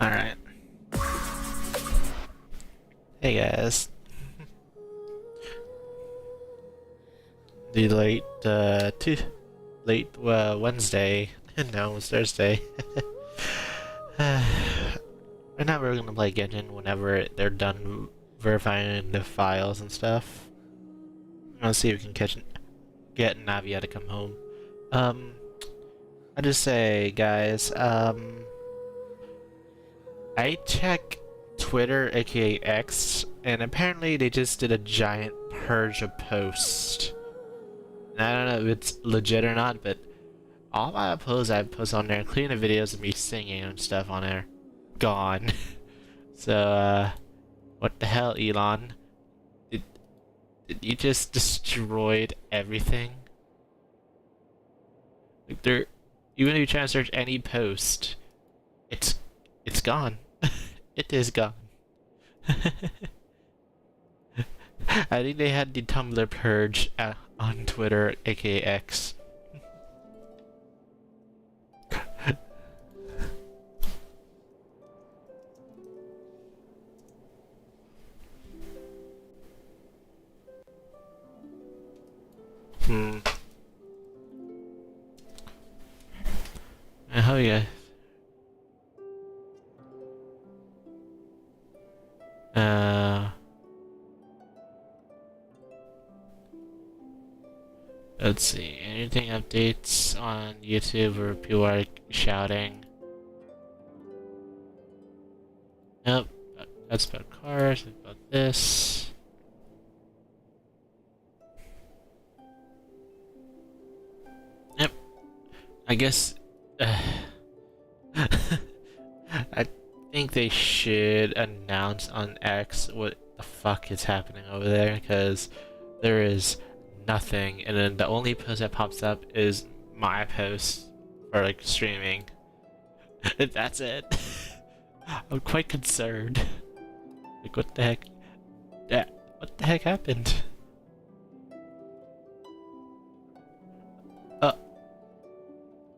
Alright. Hey guys. The late Wednesday, no, it's Thursday. Right now we're gonna play Genshin whenever they're done verifying the files and stuff. I'm gonna see if we can get Navia to come home. I just say, guys, I check Twitter, aka X, and apparently they just did a giant purge of posts. And I don't know if it's legit or not, but all my posts I've posted on there, including the videos of me singing and stuff on there, gone. So, what the hell, Elon? Did you just destroyed everything? Like even if you try to search any post, it's gone. It is gone. I think they had the Tumblr purge on Twitter, aka X. Oh yeah. Let's see. Anything updates on YouTube where people are shouting? Nope. That's about cars. About this. Yep. I guess. I think they should announce on X what the fuck is happening over there, because there is nothing, and then the only post that pops up is my post for like streaming. That's it. I'm quite concerned. Like, what the heck? What the heck happened?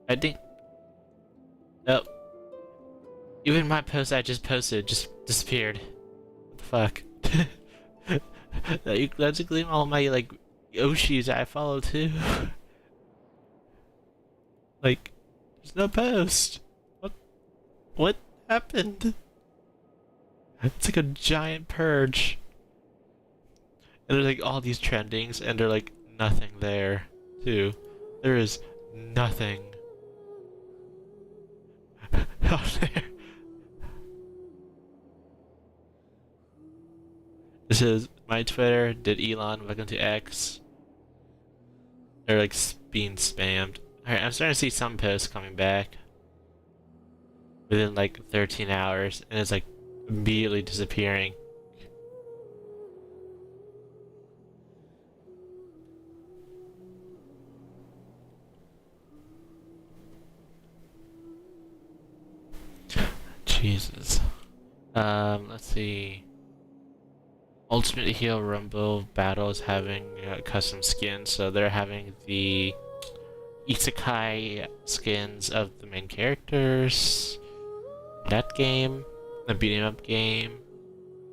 I think. Nope. Even my post I just posted just disappeared. What the fuck? That's including all my like Yoshis I follow too. Like, there's no post. What happened? It's like a giant purge. And there's like all these trendings, and they're like nothing there too. There is nothing out there. This is my Twitter. Did Elon? Welcome to X. They're like being spammed. Alright, I'm starting to see some posts coming back within like 13 hours, and it's like immediately disappearing. Jesus. Let's see. Ultimate Hero Rumble Battle is having custom skins, so they're having the Isekai skins of the main characters. That game, the beat 'em up game.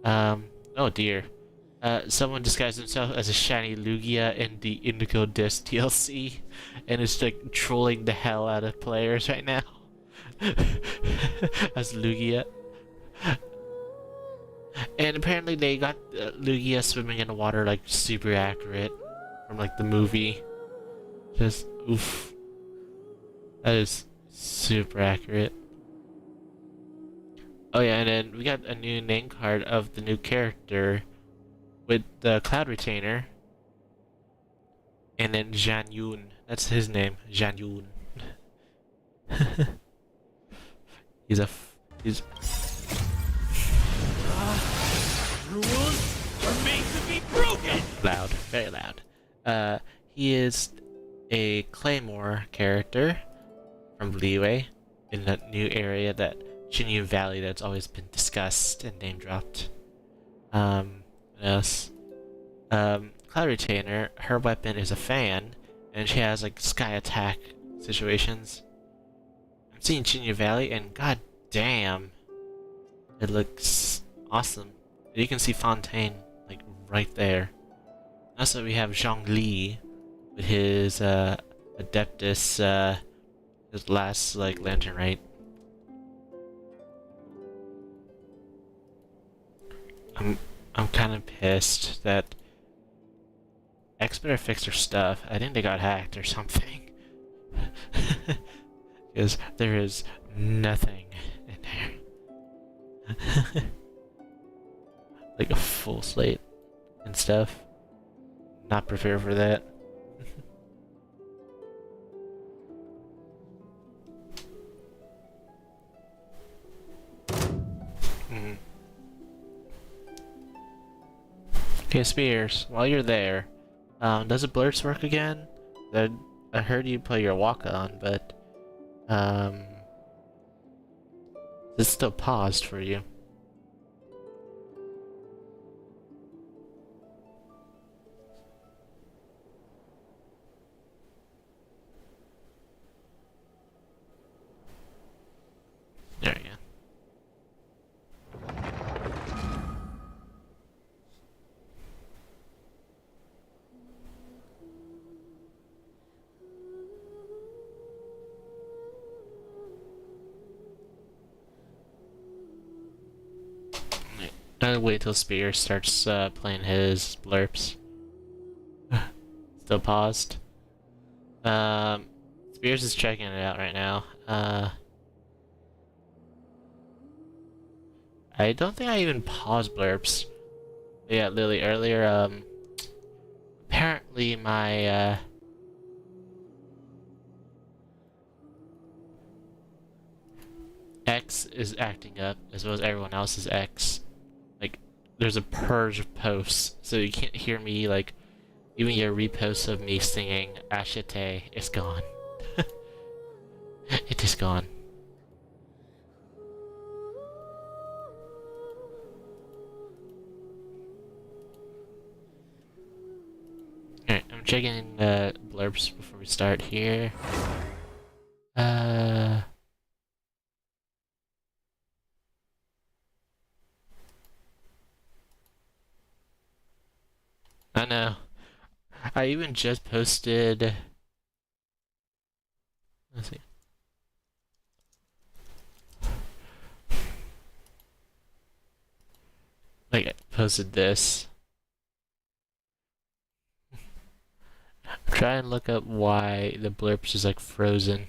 Oh dear. Someone disguised himself as a shiny Lugia in the Indigo Disc DLC, and is like trolling the hell out of players right now. As Lugia. And apparently they got Lugia swimming in the water like super accurate from like the movie. Just oof. That is super accurate. Oh yeah, and then we got a new name card of the new character with the Cloud Retainer. And then Jan Yoon. That's his name, Jan Yoon. He's Rules are made to be broken! loud, very loud. He is a Claymore character from Leeway in that new area, that Shinyu Valley that's always been discussed and name dropped. What else? Cloud Retainer, her weapon is a fan, and she has like sky attack situations. I'm seeing Shinyu Valley, and god damn, It looks awesome. You can see Fontaine like right there. Also, we have Zhongli with his Adeptus, his last like lantern, right? I'm I'm kind of pissed that X better fix their stuff. I think they got hacked or something. Because there is nothing in there. Like a full slate and stuff. Not prepared for that. Mm. Okay, Spears, while you're there, does the blurs work again? I heard you play your walk on, but um, it's still paused for you. There you go. I'll wait till Spears starts playing his blurps. Still paused. Um, Spears is checking it out right now. I don't think I even paused blurps. Yeah, Lily, earlier, apparently my, X is acting up, as well as everyone else's X. Like, there's a purge of posts, so you can't hear me, like, even your reposts of me singing Ashite is gone. It is gone. Alright, I'm checking blurbs before we start here. I know. I even just posted. Let's see. Like, I posted this. Try and look up why the blurps is like frozen.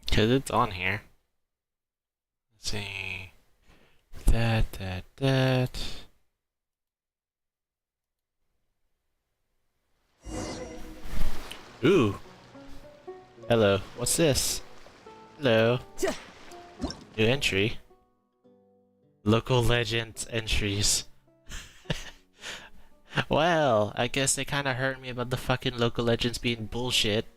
Cause it's on here. Let's see. That. Ooh. Hello. What's this? Hello. New entry. Local Legends entries. Well, I guess they kinda hurt me about the fucking Local Legends being bullshit.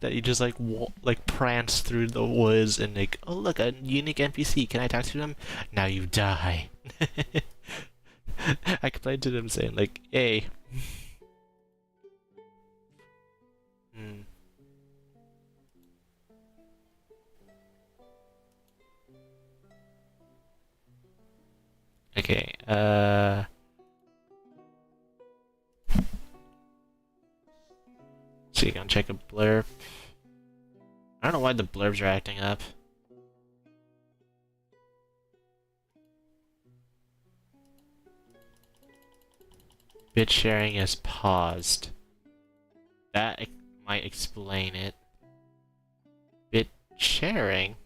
That you just like prance through the woods and like, oh look, a unique NPC. Can I talk to them? Now you die. I complained to them saying like, hey. Hmm. Okay, so you can check a blurb. I don't know why the blurbs are acting up. Bit sharing is paused. That might explain it. Bit sharing?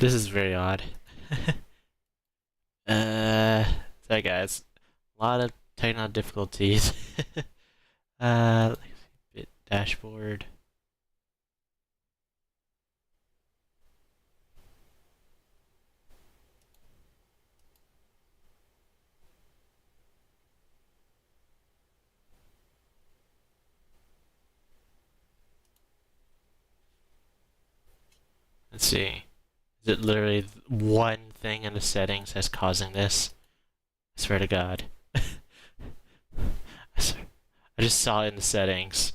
This is very odd. Sorry guys. A lot of technical difficulties. Let's see, bit dashboard. Let's see. Is it literally one thing in the settings that's causing this? I swear to God. I just saw it in the settings.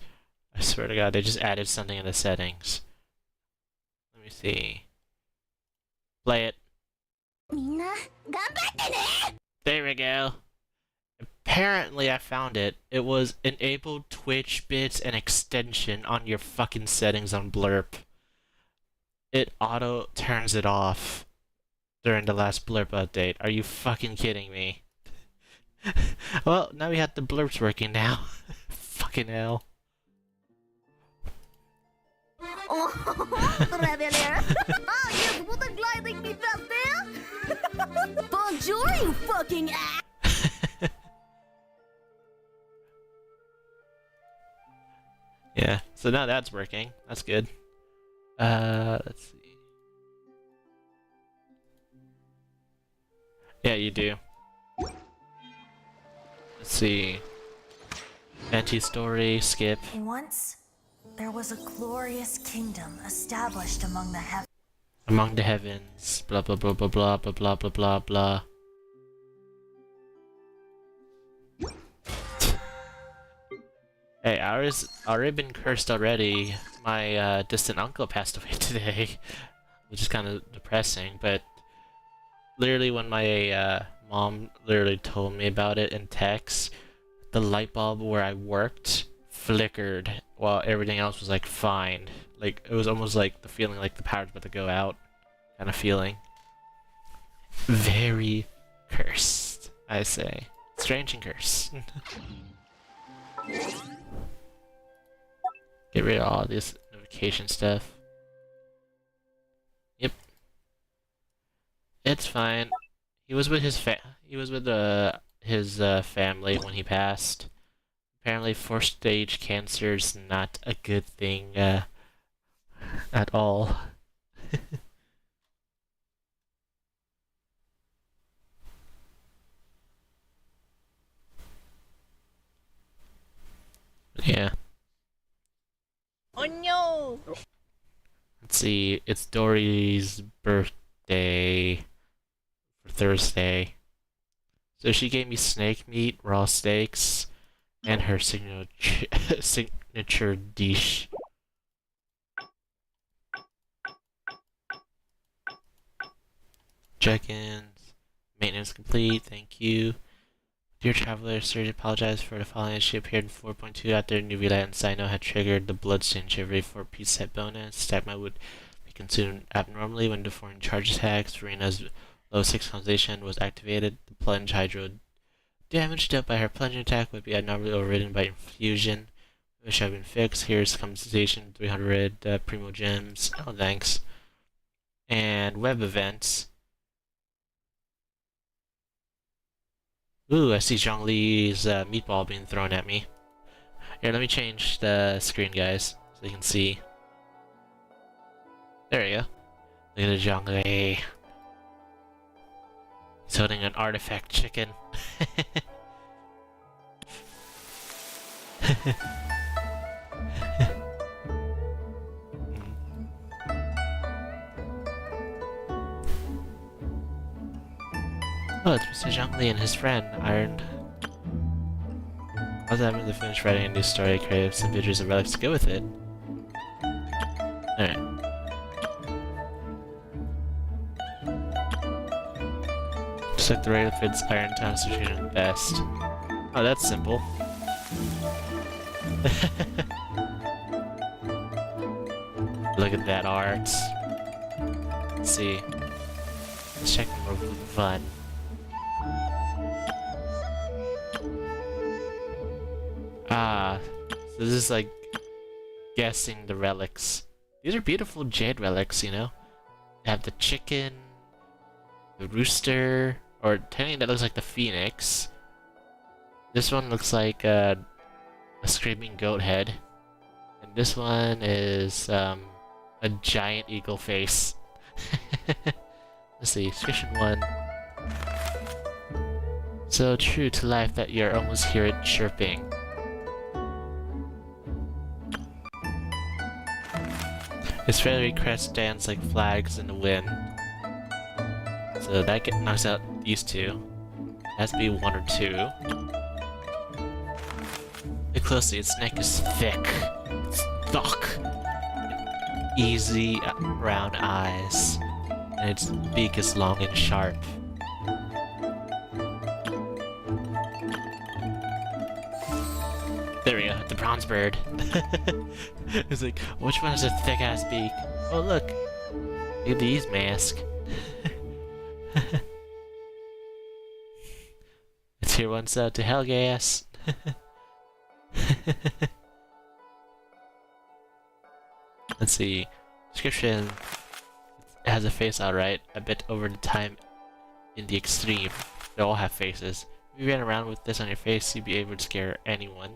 I swear to God, they just added something in the settings. Let me see. Play it. There we go. Apparently I found it. It was enable Twitch bits and extension on your fucking settings on Blurp. It auto turns it off during the last Blurp update. Are you fucking kidding me? Well, now we have the Blurps working now. Fucking hell. Traveler! Ah, yes, what a gliding me fast there! Bonjour, you fucking ass! Yeah, so now that's working. That's good. Let's see. Yeah, you do. Let's see. Anti-story, skip. Once, there was a glorious kingdom established among the heavens. Among the heavens. Blah blah blah blah blah blah blah blah blah blah. Hey, ours already been cursed already. My distant uncle passed away today, which is kind of depressing. But literally, when my mom literally told me about it in text, the light bulb where I worked flickered while everything else was like fine. Like it was almost like the feeling like the power's about to go out, kind of feeling. Very cursed, I say. Strange and cursed. Get rid of all this notification stuff. Yep. It's fine. He was with his family when he passed. Apparently 4th stage cancer is not a good thing at all. Yeah. Oh no! Let's see, it's Dory's birthday for Thursday. So she gave me snake meat, raw steaks, and her signature dish. Check-ins. Maintenance complete, thank you. Dear traveler, Surge apologized for the following. She appeared in 4.2 after Newbie Light and Sino had triggered the Bloodstain Chivalry for piece set bonus. Stack mode would be consumed abnormally when performing charge attacks. Farina's low 6 concentration was activated. The plunge hydro damage dealt by her plunging attack would be abnormally overridden by infusion, which have been fixed. Here's compensation 300 primo gems. Oh, thanks. And web events. Ooh, I see Zhongli's meatball being thrown at me. Here, let me change the screen, guys, so you can see. There you go. Look at the Zhongli. He's holding an artifact chicken. Oh, it's Mr. Zhongli and his friend, Iron. I was having to finish writing a new story, create some pictures and relics to go with it. Alright. Just like the regular fits Iron Town situation the best. Oh, that's simple. Look at that art. Let's see. Let's check more fun. Ah, so this is like guessing the relics. These are beautiful jade relics, you know? have the chicken, the rooster, or technically that looks like the phoenix. This one looks like a screaming goat head. And this one is a giant eagle face. Let's see, description 1. So true to life that you almost hear it chirping. Its feathery crest stands like flags in the wind. So that knocks out these two. It has to be 1 or 2. Look closely, its neck is thick. It's dark. Easy brown eyes. And its beak is long and sharp. There we go, the bronze bird. It's like, which one has a thick ass beak? Oh look! Look at these masks. Let's hear one's out to hell gas. Let's see. Description. It has a face alright, a bit over the time in the extreme. They all have faces. If you ran around with this on your face, you'd be able to scare anyone.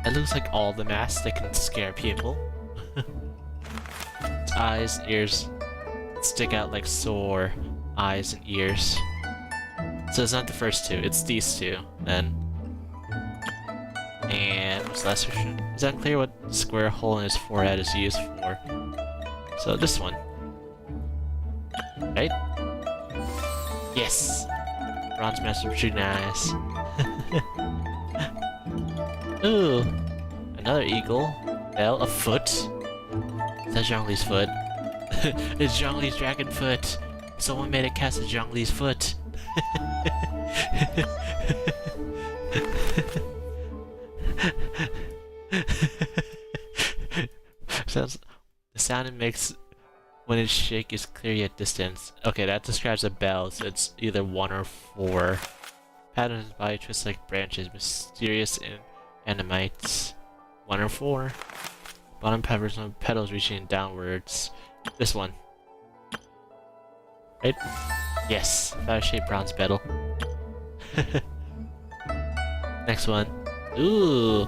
It looks like all the masks that can scare people. Its eyes, ears stick out like sore eyes and ears. So it's not the first two, it's these two, then. And what's the last description? It's unclear what square hole in his forehead is used for. So this one. Right? Yes! Bronze master recognized. Ooh! Another eagle. Bell, a foot. Is that Zhongli's foot? It's Zhongli's dragon foot! Someone made a cast of Zhongli's foot! The sound it makes when it shakes is clear at distance. Okay, that describes a bell, so it's either 1 or 4. Patterns body twists like branches, mysterious and animates. 1 or 4. Bottom petals reaching downwards. This one. Right? Yes, flower-shaped bronze beetle. Next one. Ooh,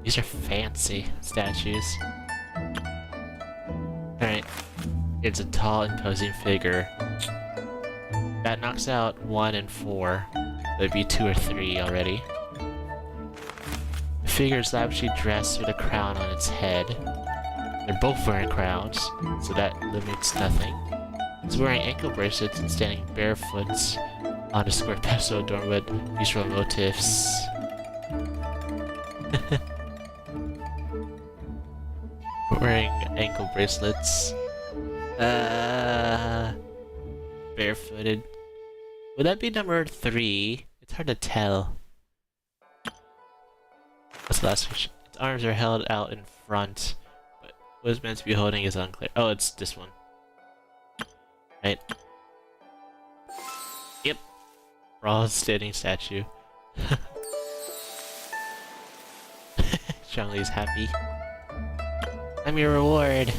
these are fancy statues. Alright, it's a tall, imposing figure. That knocks out 1 and 4. That'd be 2 or 3 already. The figure is lavishly dressed with a crown on its head. They're both wearing crowns, so that limits nothing. It's wearing ankle bracelets and standing barefoot on a square pedestal adorned with beautiful motifs. Wearing ankle bracelets. Barefooted. Would that be number 3? It's hard to tell. What's the last question? Its arms are held out in front, but what it's meant to be holding is unclear. Oh, it's this one. Right? Yep. Raw standing statue. Zhongli's happy. I'm your reward.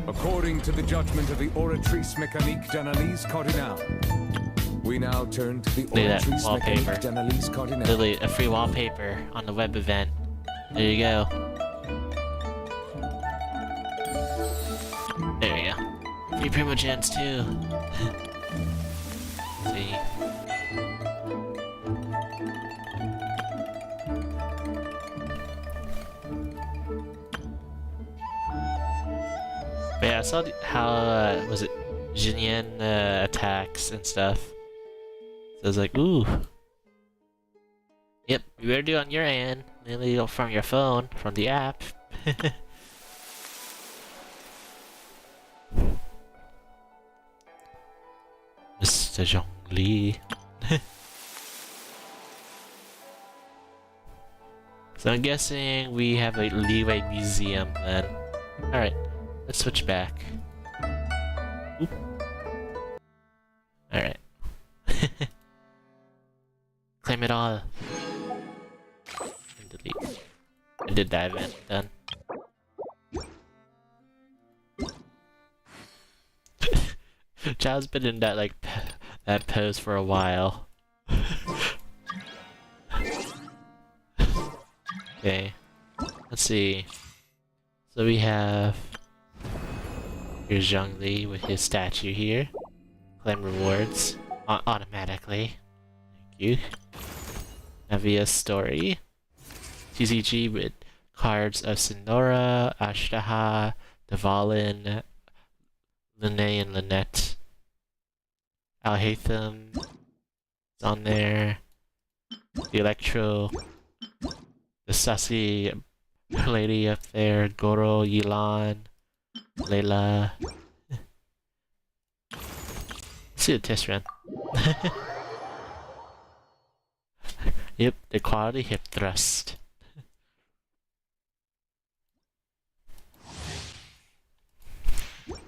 According to the judgment of the Oratrice Mécanique d'Analyse Cardinale, we now turn to the Look at that Oratrice wallpaper. Mécanique d'Analyse Cardinale. Literally a free wallpaper on the web event. There you go. There you go. Free Primogens too. See. But yeah, I saw how, was it Jinyan attacks and stuff. So I was like, ooh. Yep, you better do it on your end, mainly from your phone, from the app. Mr. Zhongli. So I'm guessing we have a Leeway Museum then. Alright, let's switch back. Oop. Alright. Claim it all. delete. I did that event, done. Child's been in that like that pose for a while. Okay, let's see. So we have here's Zhongli with his statue here. Claim rewards automatically. Thank you. Navia's story. TCG with cards of Sinora, Ashtaha, Devalin, Lene and Lynette. Al-Haytham is on there. The Electro. The sassy lady up there. Goro, Yilan, Layla. Let's see the test run. Yep, the quality hip thrust.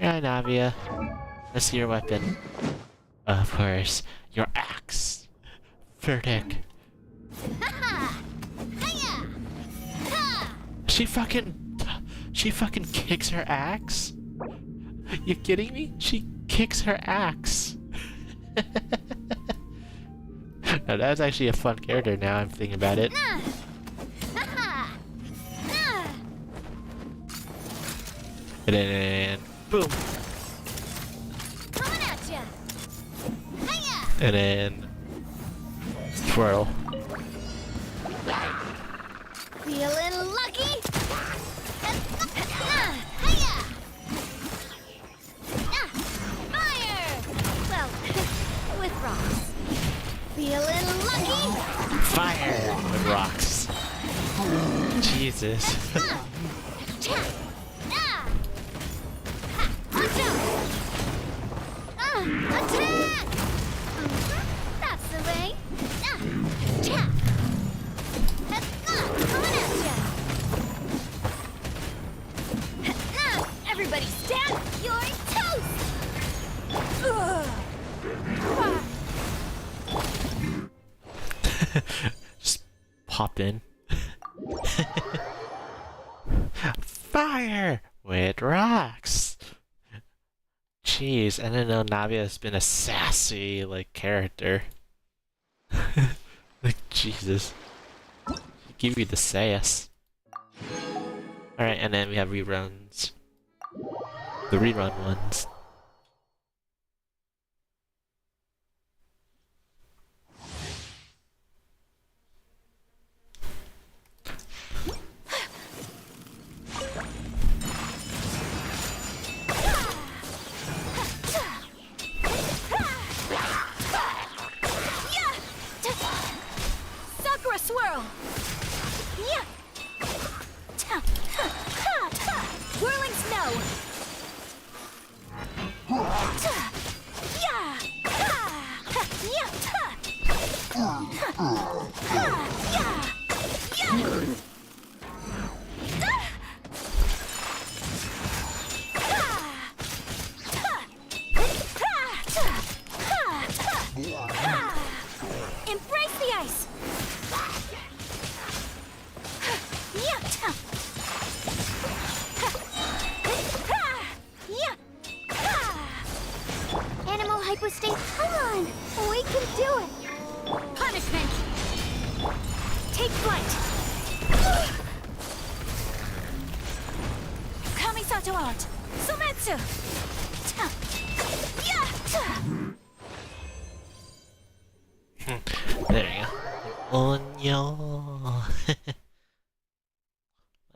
Alright, Navia. Let's see your weapon. Of course, your axe. Verdict. She fucking kicks her axe? You kidding me? She kicks her axe. Now, that's actually a fun character now I'm thinking about it. And then boom. Coming at ya. And then twirl. Feeling lucky? Fire! Well, with rocks. Feeling lucky? Fire with rocks. Jesus. Attack! That's the way. Coming at ya. Everybody stand! You're toast! Just pop in. Fire with rocks. Jeez, I didn't know Navia has been a sassy like character. Like Jesus, she give you the sass. All right, and then we have reruns. The rerun ones. Sakura swirl! Yeah! Whirling snow! Yeah! Embrace the ice! Animal hypostate, come on! We can do it! Punishment! Take flight! Kamisato art! Sumetsu! There you go. Onyo.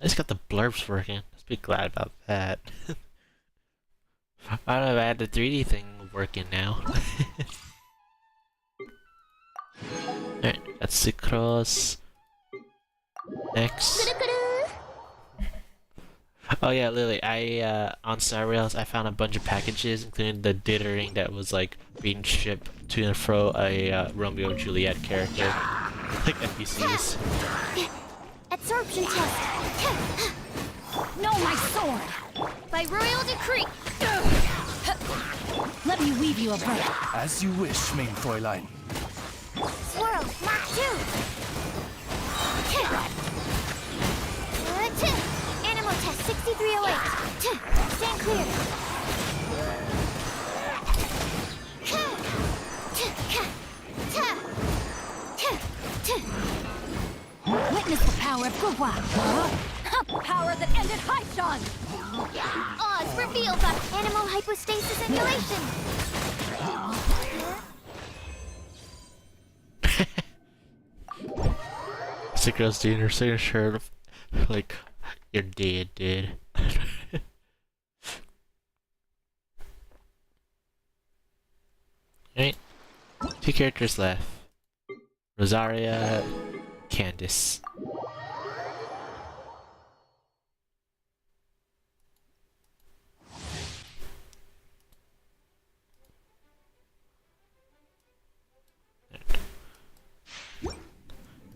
I just got the blurbs working. Let's be glad about that. I don't know if I had the 3D thing working now. Alright, that's Sucrose. Next. Oh yeah, Lily, on Star Rails, I found a bunch of packages, including the data ring that was like being shipped to and fro a Romeo and Juliet character. Like NPCs. Absorption test! No, my sword! By royal decree! Let me weave you a blade. As you wish, main Fräulein. Swirl, Mark 2! test 6308. Stand clear. Witness the power of Gugwa. Power that ended Haishan. Oz revealed by animal hypostasis emulation. The girl's doing her signature, like, you're dead, dude. Right? 2 characters left. Rosaria, Candice.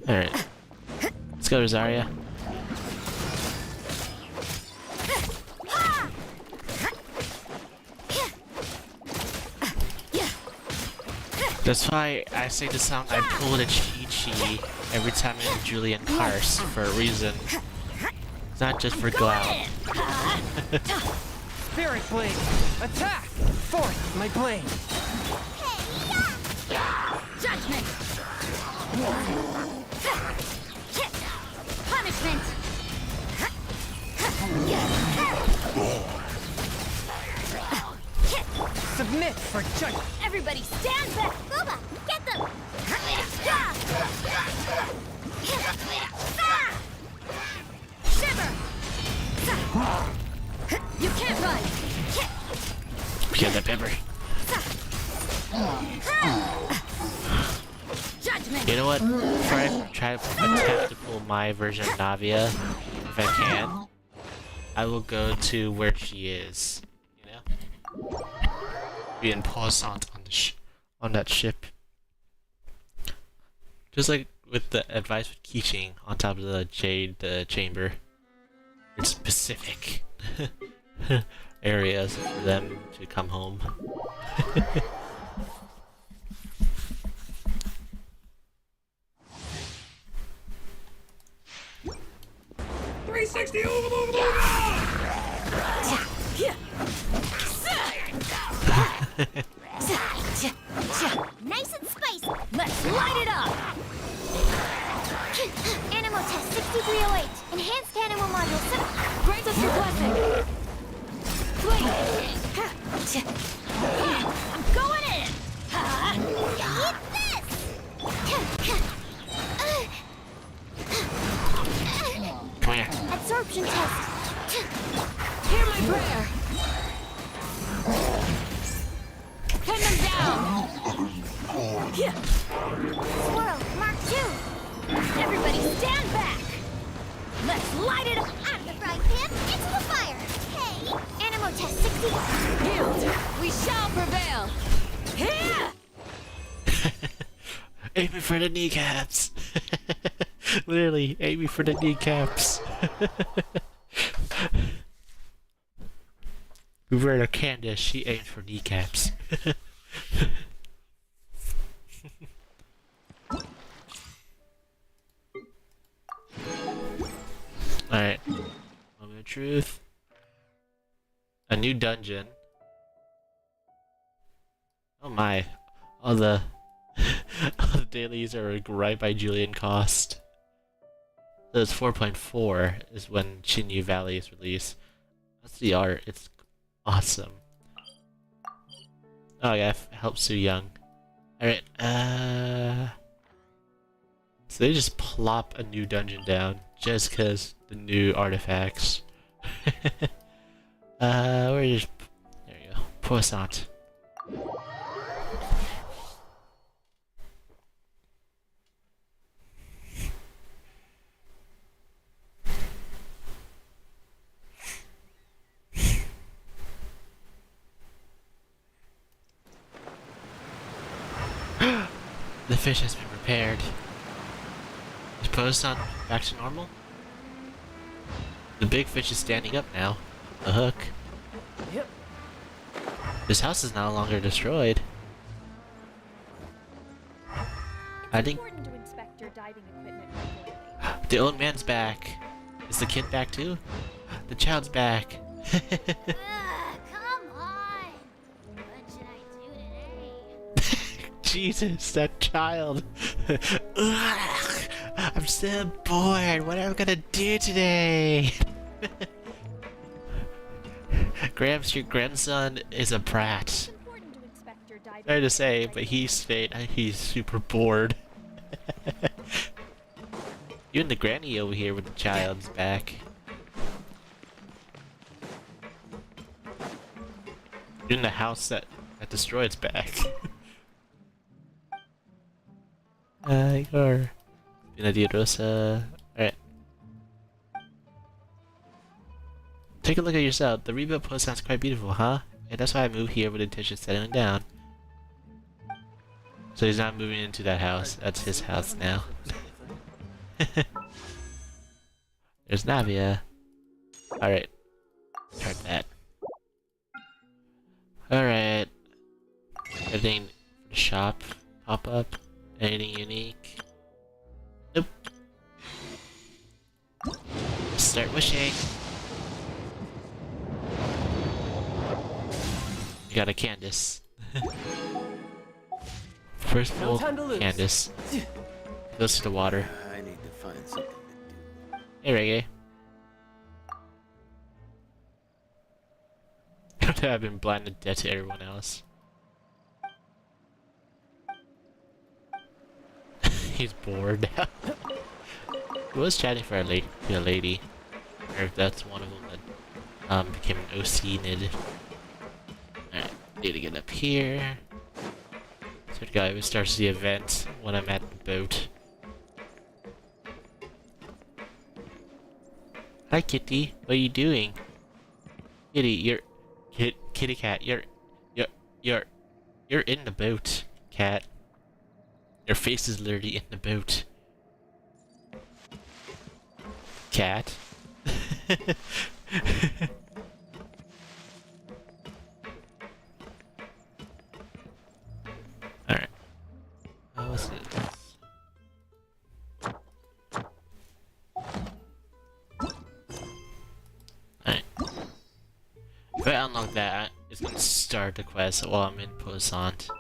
Alright. Let's go, Rosaria. That's why I say the song I pull the Chi-Chi every time I'm in Julian Cars for a reason. It's not just for Glau. Spirit blade! Attack! Forth my blade! Judgment. Punishment. Submit for judgment! Everybody stand back. Booba, get them. Shiver. You can't run. Kill the pepper. Judgment. You know what? Before I try to attempt to pull my version of Navia, if I can, I will go to where she is. You know? Be in Poissant on the on that ship. Just like with the advice with Keeching on top of the Jade chamber. It's specific areas for them to come home. 360! Nice and spicy. Let's light it up. Animal test 6308. Enhanced animal module 7. Grant us your blessing. Wait. I'm going in. Eat this. Come here. Absorption test. Hear my prayer. Pin them down. Swirl, Mark 2. Everybody stand back. Let's light it up. Out of the frying pan, into the fire. Hey, animal test 60. Yield. We shall prevail. Here. Aiming for the kneecaps. Literally, aiming for the kneecaps. We were a Candace, she aimed for kneecaps. Alright. Moment of truth. A new dungeon. Oh my. All the all the dailies are right by Julian Cost. So it's 4.4 is when Chinyu Valley is released. That's the art. It's awesome. Oh yeah, help Su Young. Alright, so they just plop a new dungeon down just cause the new artifacts. Where is... There you go. Poissant. The fish has been repaired. Is Poissant back to normal? The big fish is standing up now. The hook. Yep. This house is no longer destroyed. I think Important to inspect your diving equipment regularly. the old man's back. Is the kid back too? The child's back. Ugh, come on. What should I do today? Jesus, that child. Ugh, I'm so bored. What am I gonna do today? Gramps, your grandson is a brat. It's important to inspect your diving Sorry to say, equipment but he's super bored. You and the granny over here with the child's back. You're in the house that destroyed its back. Igor. Pinadia Rosa. Alright. Take a look at yourself. The rebuilt post sounds quite beautiful, huh? Yeah, that's why I moved here with the intention of settling down. So he's not moving into that house. That's his house now. There's Navia. Alright. Start that. Alright. Anything for the shop? Pop up? Anything unique? Nope. Start wishing. You got a Candace. First No pull, time to lose. Candace. Goes to the water. I need to find something to do. Hey, Reggae. I've been blinded dead to everyone else. He's bored now. He was chatting for a lady. Or if that's one of them that became an OC nid. Alright, need to get up here. So the guy who starts the event when I'm at the boat. Hi Kitty, what are you doing? Kitty, kitty cat, you're in the boat, cat. Your face is literally in the boat. Cat. Alright. What's this? Alright. If I unlock that, it's gonna start the quest while I'm in Posant.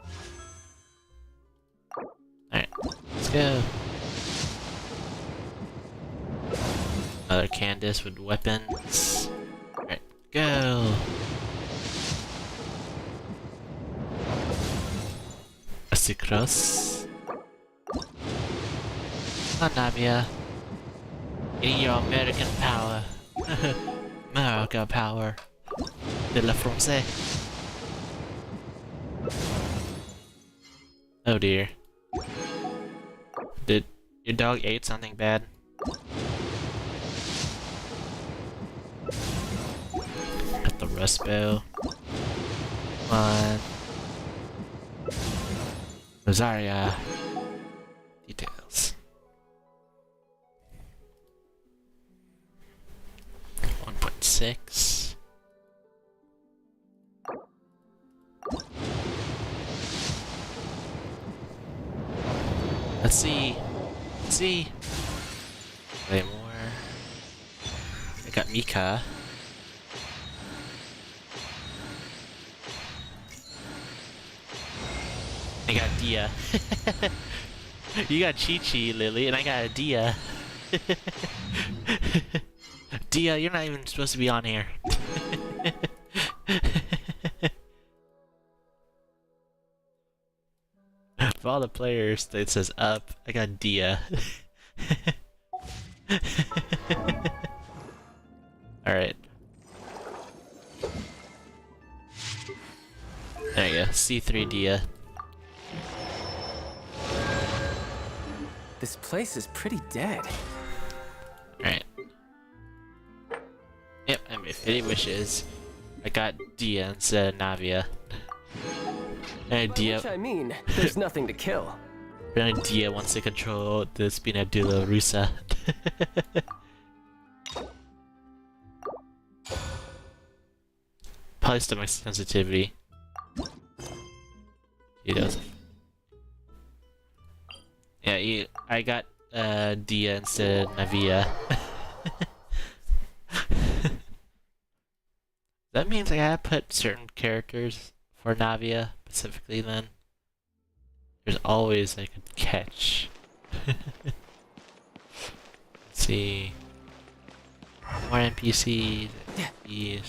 Alright, let's go. Another Candace with weapons. Alright, go! Acicross. Navia. In your American power. America power. De la France. Oh dear. Did your dog ate something bad? Got the rust bow. One. Rosaria. Details. 1.6. Let's see. Let's see. Way more. I got Mika. I got Dia. You got Chi-Chi, Lily, and I got a Dia. Dia, you're not even supposed to be on here. Of all the players that says up, I got Dia. Alright. There you go, C3 Dia. This place is pretty dead. Alright. Yep, I made 50 wishes. I got Dia instead of Navia. And Dia. Which I mean, there's nothing to kill. Apparently Dia wants to control the Spinadula Rusa. Probably stomach sensitivity. He does. Yeah, I got Dia instead of Navia. That means I gotta put certain characters for Navia specifically then. There's always like a catch. Let's see. More NPCs, NPCs.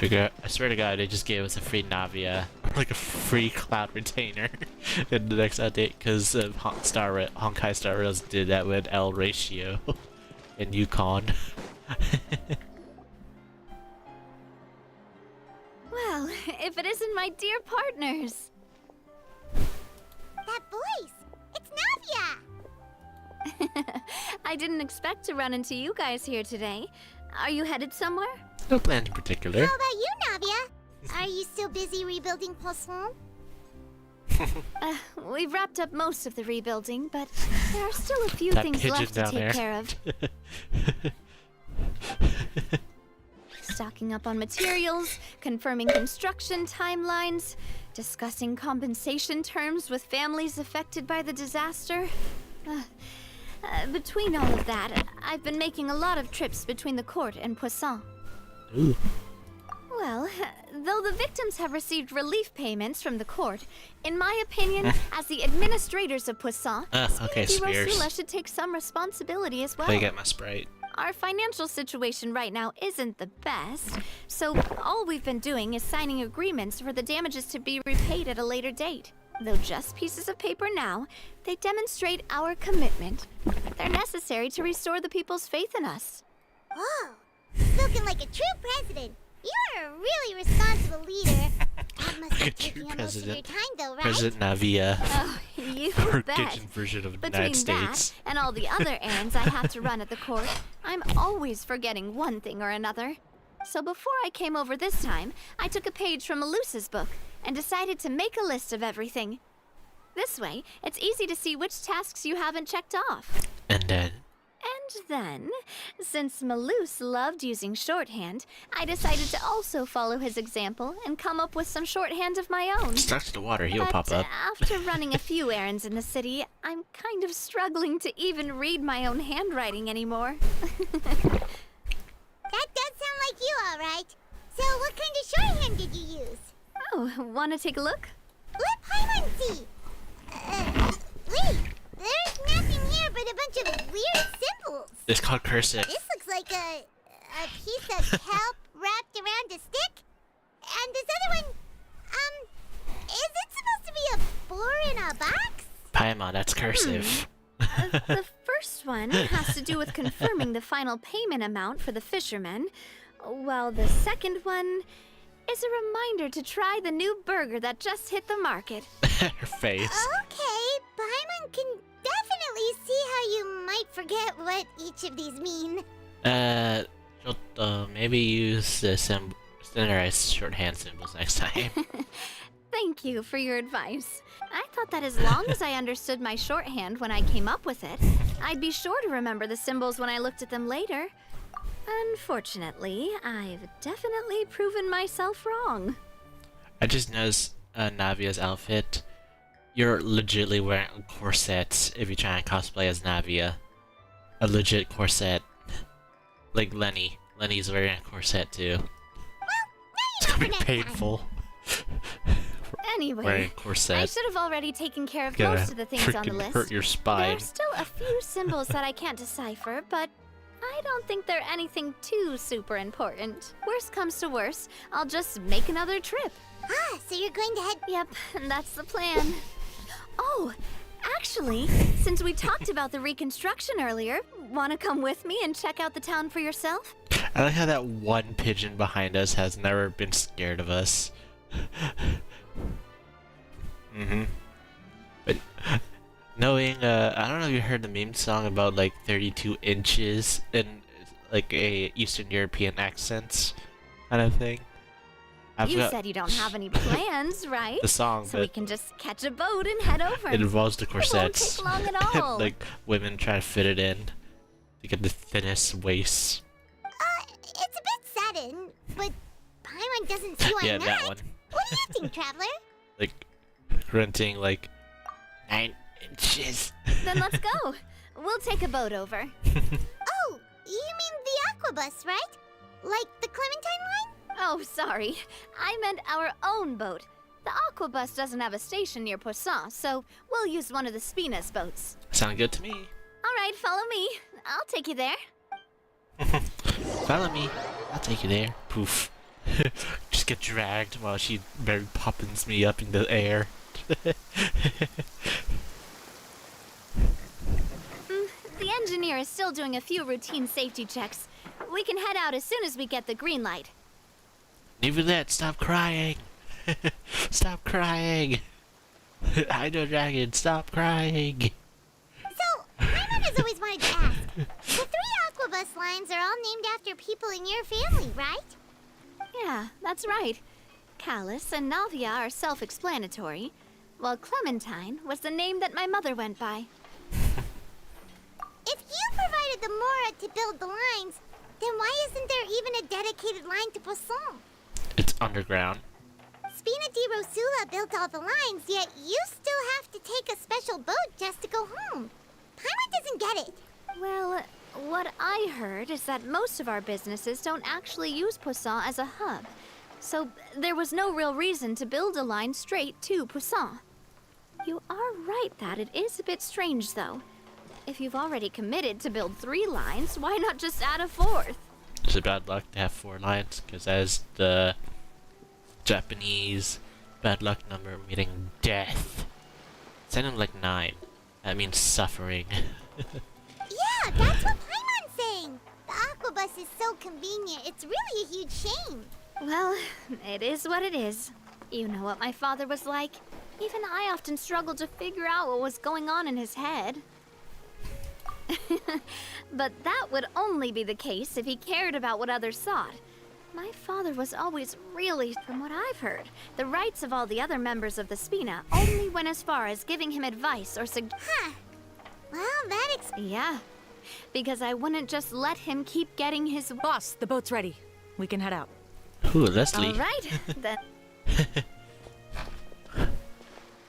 I swear to God, they just gave us a free Navia, like a free Cloud Retainer in the next update, because Honkai Star Rails did that with L Ratio in Yukon. Well, if it isn't my dear partners. That voice! It's Navia! I didn't expect to run into you guys here today. Are you headed somewhere? No plans in particular. How about you, Navia? Are you still busy rebuilding Poisson? We've wrapped up most of the rebuilding, but there are still a few That things pigeon left to down take there. care of. Stocking up on materials, confirming construction timelines, discussing compensation terms with families affected by the disaster. Between all of that, I've been making a lot of trips between the court and Poisson. Ooh. Well, though the victims have received relief payments from the court, in my opinion, as the administrators of Poisson, Okay, Spears. Rosula should take some responsibility as well. Play get my Sprite. Our financial situation right now isn't the best, so all we've been doing is signing agreements for the damages to be repaid at a later date. Though just pieces of paper now, they demonstrate our commitment. They're necessary to restore the people's faith in us. Oh, spoken like a true president. You're a really responsible leader. That must Like a be true taking up most of your president. time, though, right? President Navia. Oh, you Or bet. kitchen version of the Between United States. that and all the other errands I have to run at the court, I'm always forgetting one thing or another. So before I came over this time, I took a page from Melusa's book and decided to make a list of everything. This way, it's easy to see which tasks you haven't checked off. And then And then, since Malus loved using shorthand, I decided to also follow his example and come up with some shorthand of my own. stuck to the water, he'll But pop up. after running a few errands in the city, I'm kind of struggling to even read my own handwriting anymore. That does sound like you, all right. So what kind of shorthand did you use? Oh, wanna take a look? Let Paimon see. Wait, there's nothing here but a bunch of weird symbols. It's called cursive. This looks like a piece of kelp wrapped around a stick. And this other one, is it supposed to be a boar in a box? Paimon, that's cursive. The first one has to do with confirming the final payment amount for the fishermen, while the second one is a reminder to try the new burger that just hit the market. Her face. Okay, Paimon can definitely see how you might forget what each of these mean. Maybe use the standardized shorthand symbols next time. Thank you for your advice. I thought that as long as I understood my shorthand when I came up with it, I'd be sure to remember the symbols when I looked at them later. Unfortunately, I've definitely proven myself wrong. I just noticed Navia's outfit. You're legitimately wearing a corset if you try and cosplay as Navia. A legit corset. Like Lenny. Lenny's wearing a corset too. It's gonna be painful. Anyway, Wearing a I corset. should have already taken care of Gonna most of the things on the freaking list. hurt your There spine. are still a few symbols that I can't decipher, but I don't think they're anything too super important. Worst comes to worst, I'll just make another trip. Ah, so you're going to head... Yep, that's the plan. Oh, actually, since we talked about the reconstruction earlier, want to come with me and check out the town for yourself? I like how that one pigeon behind us has never been scared of us. But knowing, I don't know if you heard the meme song about like 32 inches in like a Eastern European accents kind of thing. You said you don't have any plans, right? the song, So we but can just catch a boat and head over. it involves the It won't corsets. take long at all. Like women try to fit it in to get the thinnest waist. It's a bit sudden, but Paimon doesn't see why Yeah, not. that one. What do you think, Traveler? Like grunting like 9 inches. Then let's go. We'll take a boat over. Oh, You mean the Aquabus, right? Like the Clementine line? Oh, sorry. I meant our own boat. The Aquabus doesn't have a station near Poisson, so we'll use one of the Spina's boats. Sound good to me. All right, follow me. I'll take you there. Follow me. I'll take you there. Poof. Just get dragged while she Mary Poppins me up in the air. The engineer is still doing a few routine safety checks. We can head out as soon as we get the green light. Nicolette, stop crying. Stop crying. Hydro Dragon, stop crying. So, my mom has always wanted to ask. The 3 Aquabus lines are all named after people in your family, right? Yeah, that's right. Callus and Navia are self-explanatory, while Clementine was the name that my mother went by. If you provided the Mora to build the lines, then why isn't there even a dedicated line to Poisson? It's underground. Spina di Rosula built all the lines, yet you still have to take a special boat just to go home. Paimon doesn't get it. Well, what I heard is that most of our businesses don't actually use Poisson as a hub, so there was no real reason to build a line straight to Poisson. You are right that it is a bit strange, though. If you've already committed to build 3 lines, why not just add a 4th? It's a bad luck to have 4 lines, because as the Japanese bad luck number meaning death. Send him like 9. That means suffering. Yeah, that's what Paimon's saying. The Aquabus is so convenient, it's really a huge shame. Well, it is what it is. You know what my father was like. Even I often struggled to figure out what was going on in his head. But that would only be the case if he cared about what others thought. My father was always really, from what I've heard, the rights of all the other members of the Spina only went as far as giving him advice or Huh. Well, that Yeah, because I wouldn't just let him keep getting his Boss, the boat's ready. We can head out. Ooh, Leslie. All right, then.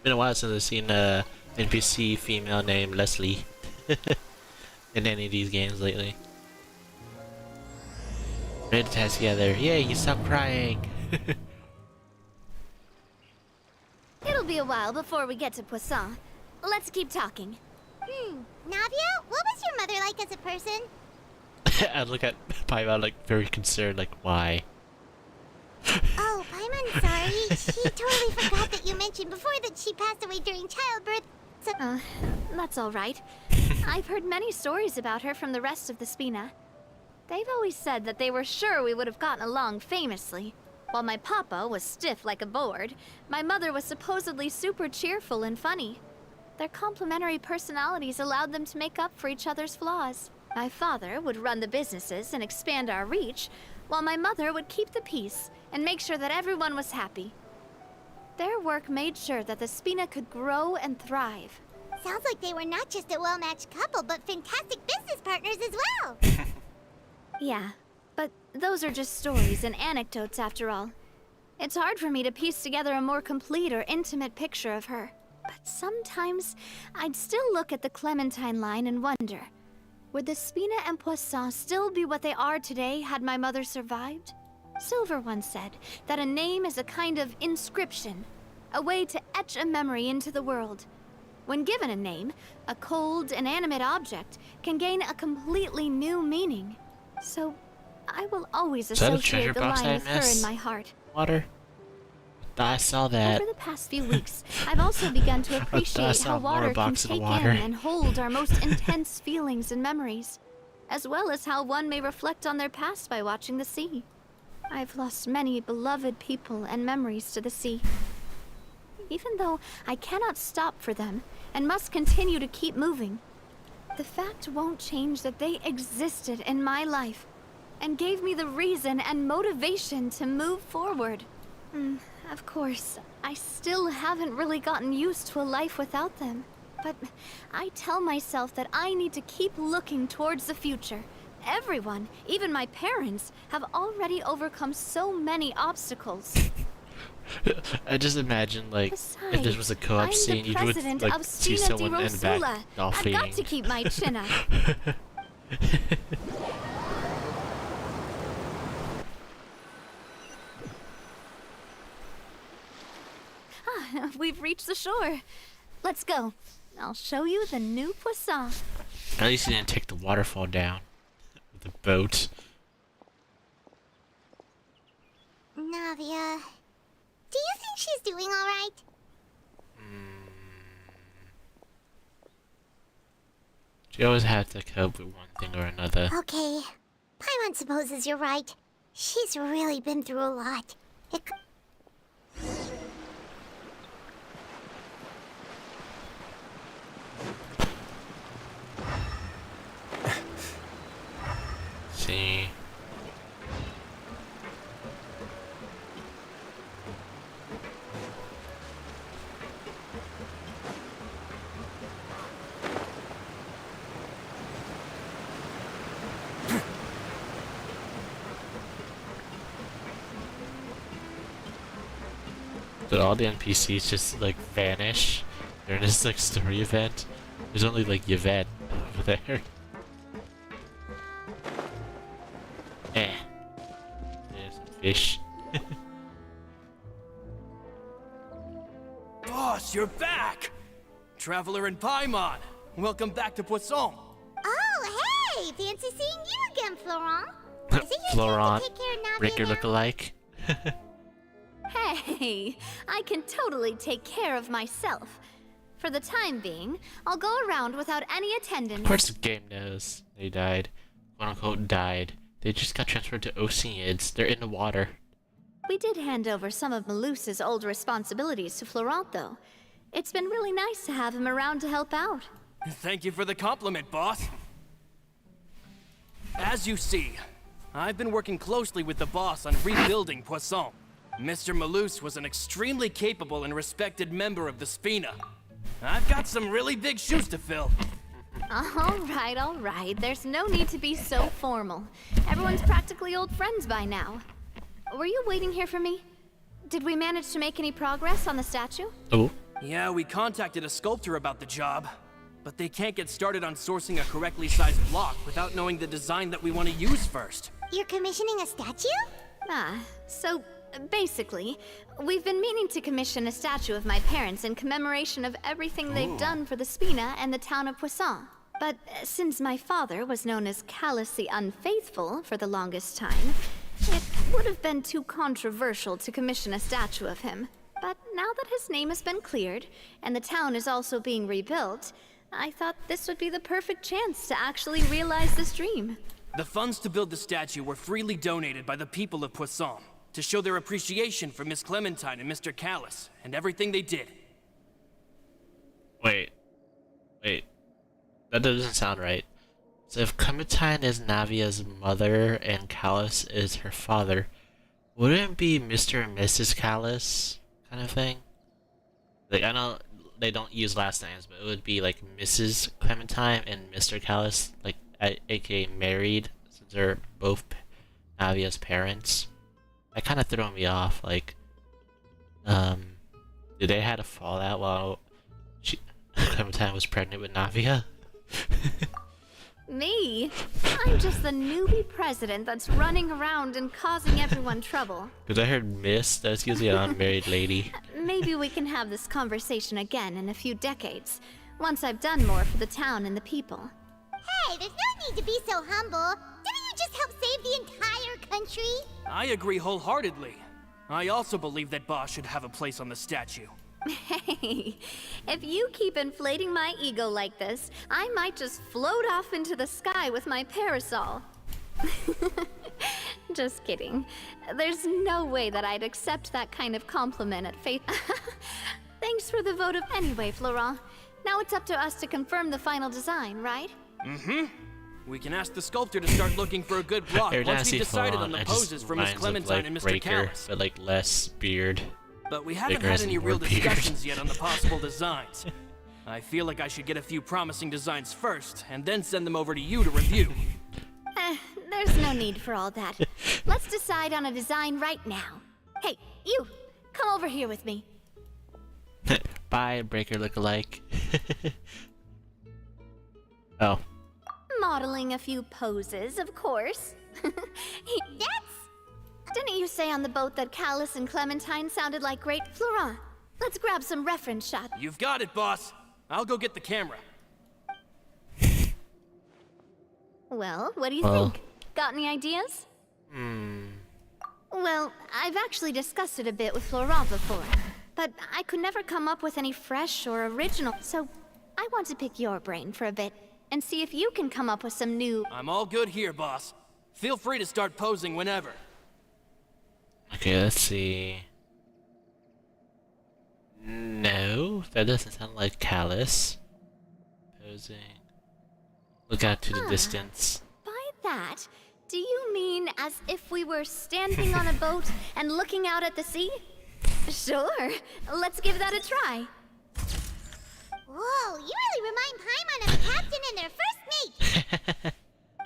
Been a while since I've seen a NPC female named Leslie in any of these games lately. Ready to task together. Yay, you stop crying. It'll be a while before we get to Poisson. Let's keep talking. Navia, what was your mother like as a person? I look at Paimon like very concerned, like why? Oh, Paimon, sorry. She totally forgot that you mentioned before that she passed away during childbirth. So, That's all right. I've heard many stories about her from the rest of the Spina. They've always said that they were sure we would have gotten along famously. While my papa was stiff like a board, my mother was supposedly super cheerful and funny. Their complementary personalities allowed them to make up for each other's flaws. My father would run the businesses and expand our reach, while my mother would keep the peace and make sure that everyone was happy. Their work made sure that the Spina could grow and thrive. sounds like they were not just a well-matched couple, but fantastic business partners as well. Yeah, but those are just stories and anecdotes after all. It's hard for me to piece together a more complete or intimate picture of her. But sometimes, I'd still look at the Clementine line and wonder, would the Spina and Poisson still be what they are today had my mother survived? Silver once said that a name is a kind of inscription, a way to etch a memory into the world. When given a name, a cold, inanimate object can gain a completely new meaning. So, I will always Is that a associate treasure the box line I with her missed? in my heart. Water. I saw that. Over the past few weeks, I've also begun to I appreciate saw how more water can box of take water. in and hold our most intense feelings and memories, as well as how one may reflect on their past by watching the sea. I've lost many beloved people and memories to the sea. Even though I cannot stop for them and must continue to keep moving, the fact won't change that they existed in my life and gave me the reason and motivation to move forward. Of course, I still haven't really gotten used to a life without them. But I tell myself that I need to keep looking towards the future. Everyone, even my parents, have already overcome so many obstacles. I just imagine, like, if this was a I'm co-op the scene, you would, president like, of see Spina di someone in the back Rosula. all I've got to fading. keep my chin up. We've reached the shore. Let's go. I'll show you the new poisson. At least he didn't take the waterfall down with the boat. Navia, do you think she's doing all right? She always had to cope with one thing or another. Okay, Paimon supposes you're right. She's really been through a lot. See. Did all the NPCs just like vanish during this like story event? There's only like Yvette over there. There's some fish. Boss, you're back! Traveler and Paimon, welcome back to Poisson. Oh, hey! Fancy seeing you again, Florent. Is it your Florent, turn to take care of Navia Breaker now? lookalike. Hey, I can totally take care of myself. For the time being, I'll go around without any attendance. Of course the game knows they died. Quote unquote died. They just got transferred to Oceanids. They're in the water. We did hand over some of Malus's old responsibilities to Florent, though. It's been really nice to have him around to help out. Thank you for the compliment, boss. As you see, I've been working closely with the boss on rebuilding Poisson. Mr. Malus was an extremely capable and respected member of the Spina. I've got some really big shoes to fill. All right. There's no need to be so formal. Everyone's practically old friends by now. Were you waiting here for me? Did we manage to make any progress on the statue? Oh. Yeah, we contacted a sculptor about the job, but they can't get started on sourcing a correctly sized block without knowing the design that we want to use first. You're commissioning a statue? So basically, we've been meaning to commission a statue of my parents in commemoration of everything they've done for the Spina and the town of Poisson. But since my father was known as Callus the Unfaithful for the longest time, it would have been too controversial to commission a statue of him. But now that his name has been cleared, and the town is also being rebuilt, I thought this would be the perfect chance to actually realize this dream. The funds to build the statue were freely donated by the people of Poisson to show their appreciation for Miss Clementine and Mr. Callus and everything they did. Wait. That doesn't sound right. So if Clementine is Navia's mother and Callus is her father, wouldn't it be Mr. and Mrs. Callus kind of thing? Like, I know they don't use last names, but it would be like Mrs. Clementine and Mr. Callus, like aka married, since they're both Navia's parents. That kind of threw me off. Like, did they had a fallout while Clementine was pregnant with Navia? Me? I'm just the newbie president that's running around and causing everyone trouble. Because I heard Miss, that's usually an unmarried lady. Maybe we can have this conversation again in a few decades, once I've done more for the town and the people. Hey, there's no need to be so humble. Didn't you just help save the entire country? I agree wholeheartedly. I also believe that Boss should have a place on the statue. Hey, if you keep inflating my ego like this, I might just float off into the sky with my parasol. Just kidding. There's no way that I'd accept that kind of compliment at face. Thanks for the vote of anyway, Florent. Now it's up to us to confirm the final design, right? We can ask the sculptor to start looking for a good block Every time I once see we've decided on Florent, the it just poses for Miss reminds of, Clementine like, and Mr. Breaker, Callus. but like less beard. But we haven't Breaker had has any more real beard. discussions yet on the possible designs. I feel like I should get a few promising designs first, and then send them over to you to review. There's no need for all that. Let's decide on a design right now. Hey, you! Come over here with me. Bye, Breaker lookalike. Oh. Modeling a few poses, of course. That's... Didn't you say on the boat that Callus and Clementine sounded like great Florent? Let's grab some reference shots. You've got it, boss. I'll go get the camera. Well, what do you Well. think? Got any ideas? Well, I've actually discussed it a bit with Florent before, but I could never come up with any fresh or original, so I want to pick your brain for a bit and see if you can come up with some new... I'm all good here, boss. Feel free to start posing whenever. Okay, let's see. No, that doesn't sound like Callus. Posing. Look out to the distance. By that, do you mean as if we were standing on a boat and looking out at the sea? Sure, let's give that a try. Whoa, you really remind Paimon of a captain and their first mate.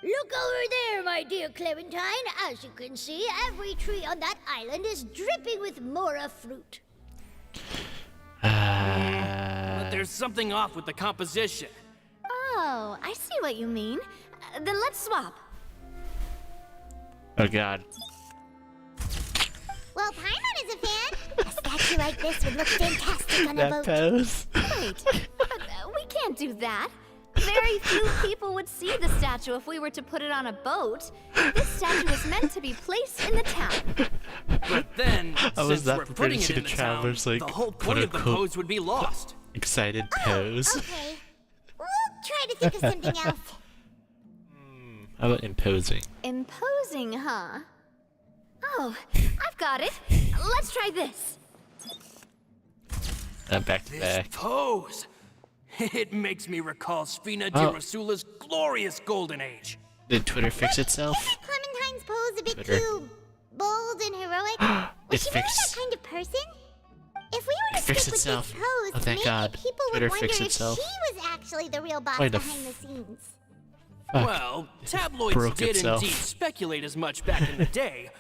Look over there, my dear Clementine. As you can see, every tree on that island is dripping with mora fruit. But there's something off with the composition. Oh, I see what you mean. Then let's swap. Oh god. Well, Paimon is a fan. A statue like this would look fantastic on a That boat. pose. Wait, but we can't do that. Very few people would see the statue if we were to put it on a boat. This statue is meant to be placed in the town. But then, I was since not we're prepared putting to it see in the the town, travelers, like, the whole quote point of the unquote, pose would be lost. Excited pose. Okay. We'll try to think of something else. How about imposing? Imposing, huh? Oh, I've got it. Let's try this. Back to This back. pose. It makes me recall Sfina Oh. de Rasula's glorious golden age. Did Twitter fix itself? Isn't Clementine's pose a bit Twitter. too bold and heroic? It Was she really fixed. that kind of person? If we were to It fixed stick with itself. this pose, Oh, thank maybe God. people Twitter would wonder fixed if itself. she was actually the real boss Why the behind the scenes. Fuck. Well, tabloids Broke did itself. indeed speculate as much back in the day,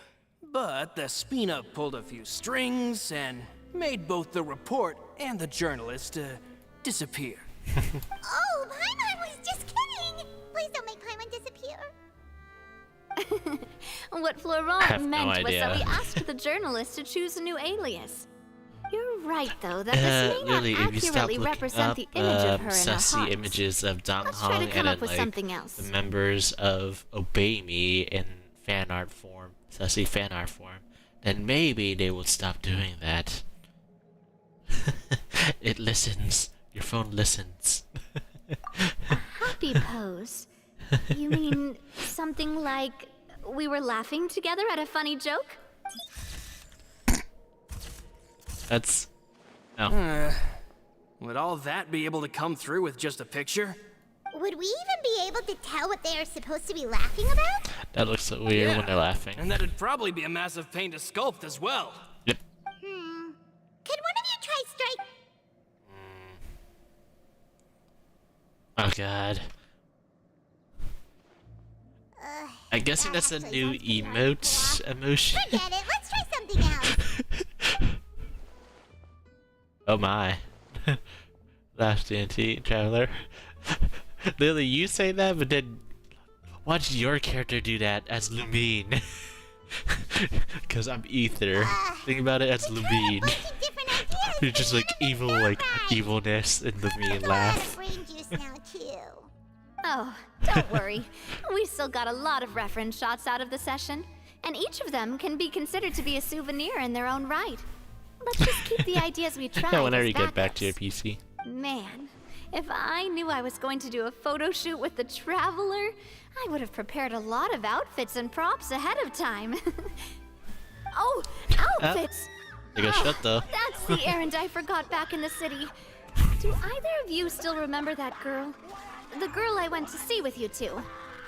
but the Spina pulled a few strings and made both the report and the journalist disappear. Oh, Paimon was just kidding! Please don't make Paimon disappear. What I Florent have no meant was that we idea. asked the journalist to choose a new alias. You're right, though, that this may not Lily, if you stop accurately looking represent up the image of her in our sussy hearts. images of Dong Let's try to Hong come and up then, with like, something else. the members of Obey Me in fan art form, sussy fan art form, then maybe they will stop doing that. It listens. Your phone listens. Happy pose? You mean something like we were laughing together at a funny joke? That's... No. Would all that be able to come through with just a picture? Would we even be able to tell what they are supposed to be laughing about? That looks so weird when they're laughing. And that'd probably be a massive pain to sculpt as well. Yep. Could one of you try strike? Oh god. I'm guessing that's a actually new sounds pretty emote emotion. Forget it, let's try something else. Oh my. Last antique traveler. Lily, you say that, but then watch your character do that as Lumine. Because I'm Ether. Think about it as Lumine. Bunch of different ideas. You're just like None of evil, them like sound right. evilness and Lumine I'm out of laugh. brain juice now too. Oh, don't worry. We still got a lot of reference shots out of the session, and each of them can be considered to be a souvenir in their own right. Let's just keep the ideas we tried Whenever as you get back to your backups. PC. Man, if I knew I was going to do a photo shoot with the Traveler, I would have prepared a lot of outfits and props ahead of time. Oh, outfits! Take a shot though. That's the errand I forgot back in the city. Do either of you still remember that girl? The girl I went to see with you two.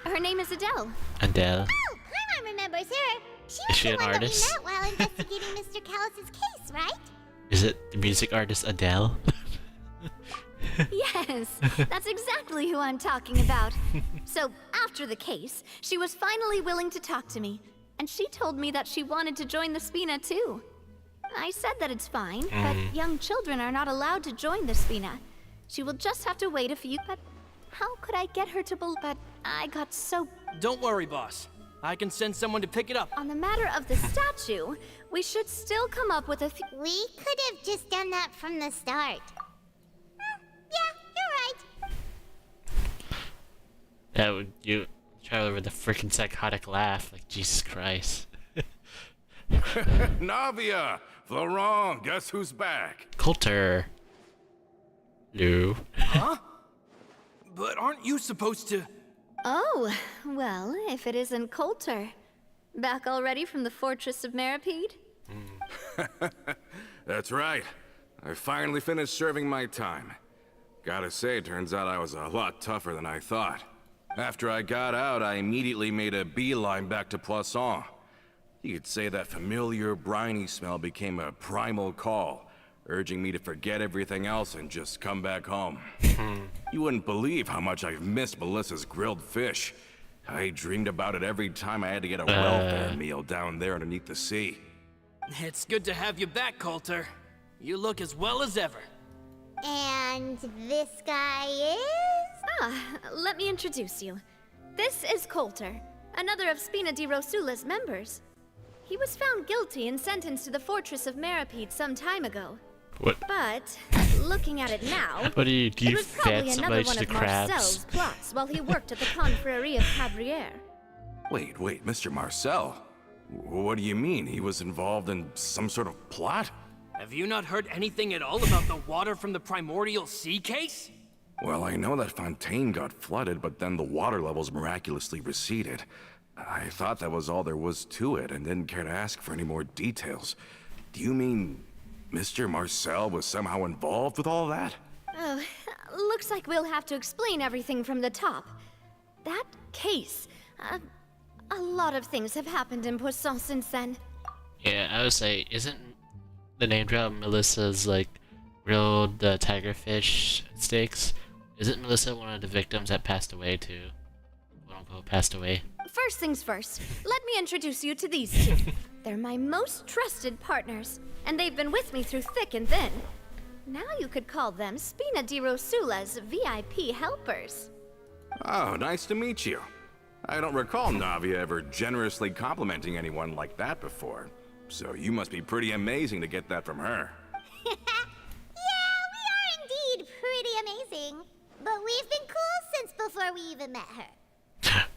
Her name is Adele. Adele. Oh, Paimon remembers her. She was Is she the an one artist? that we met while investigating Mr. Callus's case, right? Is it the music artist Adele? Yes, that's exactly who I'm talking about. So, after the case, she was finally willing to talk to me. And she told me that she wanted to join the Spina too. I said that it's fine, but young children are not allowed to join the Spina. She will just have to wait a few... But how could I get her to believe... But I got so... Don't worry, boss. I can send someone to pick it up. On the matter of the statue, we should still come up with a few. We could have just done that from the start. Yeah, you're right. That would you try over the freaking psychotic laugh, like Jesus Christ. Navia! Florent, guess who's back? Coulter. No. But aren't you supposed to... Oh, well, if it isn't Coulter. Back already from the Fortress of Meripede? That's right. I finally finished serving my time. Gotta say, turns out I was a lot tougher than I thought. After I got out, I immediately made a beeline back to Poisson. You could say that familiar briny smell became a primal call, urging me to forget everything else and just come back home. You wouldn't believe how much I've missed Melissa's grilled fish. I dreamed about it every time I had to get a welfare meal down there underneath the sea. It's good to have you back, Coulter. You look as well as ever. And this guy is? Let me introduce you. This is Coulter, another of Spina di Rosula's members. He was found guilty and sentenced to the Fortress of Meripede some time ago. What? But, looking at it now, What do you it was probably fed another somebody one to of the Marcel's crabs? plots while he worked at the Confrérie of Cabrières. Wait, Mr. Marcel? What do you mean? He was involved in some sort of plot? Have you not heard anything at all about the water from the primordial sea case? Well, I know that Fontaine got flooded, but then the water levels miraculously receded. I thought that was all there was to it and didn't care to ask for any more details. Do you mean Mr. Marcel was somehow involved with all that? Oh, looks like we'll have to explain everything from the top. That case, a lot of things have happened in Poisson since then. Yeah, I would say, isn't the name drop Melissa's like grilled tigerfish steaks? Isn't Melissa one of the victims that passed away too? Quote unquote passed away. First things first, let me introduce you to these two. They're my most trusted partners, and they've been with me through thick and thin. Now you could call them Spina di Rosula's VIP helpers. Oh, nice to meet you. I don't recall Navia ever generously complimenting anyone like that before. So you must be pretty amazing to get that from her. Yeah, we are indeed pretty amazing. But we've been cool since before we even met her.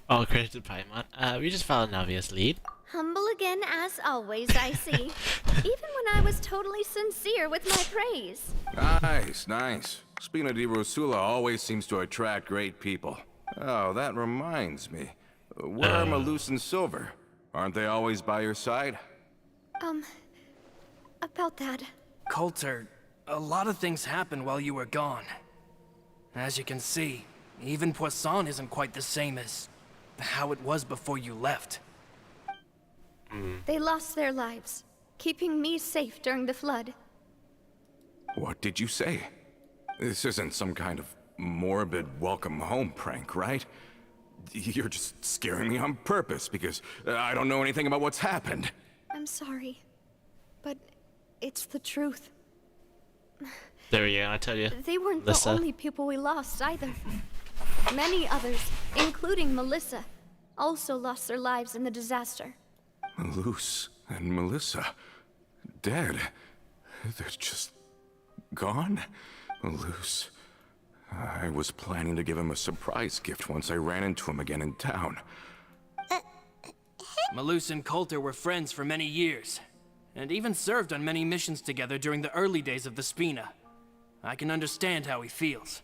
All credit to Paimon. We just followed Navia's lead. Humble again, as always, I see. Even when I was totally sincere with my praise. Nice. Spina di Rosula always seems to attract great people. Oh, that reminds me. Where are Malus and Silver? Aren't they always by your side? About that. Coulter, a lot of things happened while you were gone. As you can see, even Poisson isn't quite the same as how it was before you left. They lost their lives, keeping me safe during the flood. What did you say? This isn't some kind of morbid welcome home prank, right? You're just scaring me on purpose because I don't know anything about what's happened. I'm sorry, but it's the truth. There we go, I tell you. They weren't Melissa. the only people we lost either. Many others, including Melissa, also lost their lives in the disaster. Malus and Melissa, dead. They're just gone? Malus. I was planning to give him a surprise gift once I ran into him again in town. Malus and Coulter were friends for many years, and even served on many missions together during the early days of the Spina. I can understand how he feels.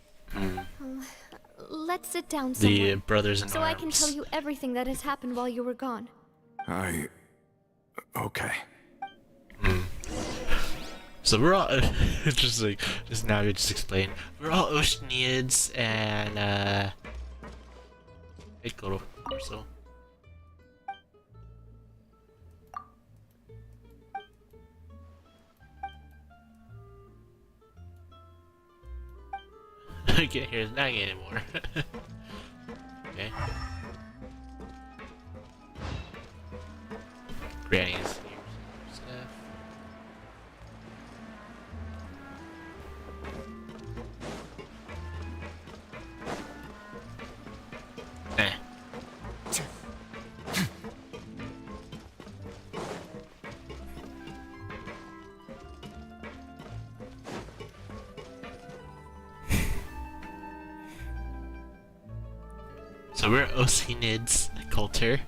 Let's sit down The somewhere, brothers in so arms. I can tell you everything that has happened while you were gone. Okay. So we're all just now you just explain. We're all Oceanians and Piccolo or so. I can't hear his nagging anymore. Okay. Granny's here. Stuff. Eh. So we're Oceanids, Coulter.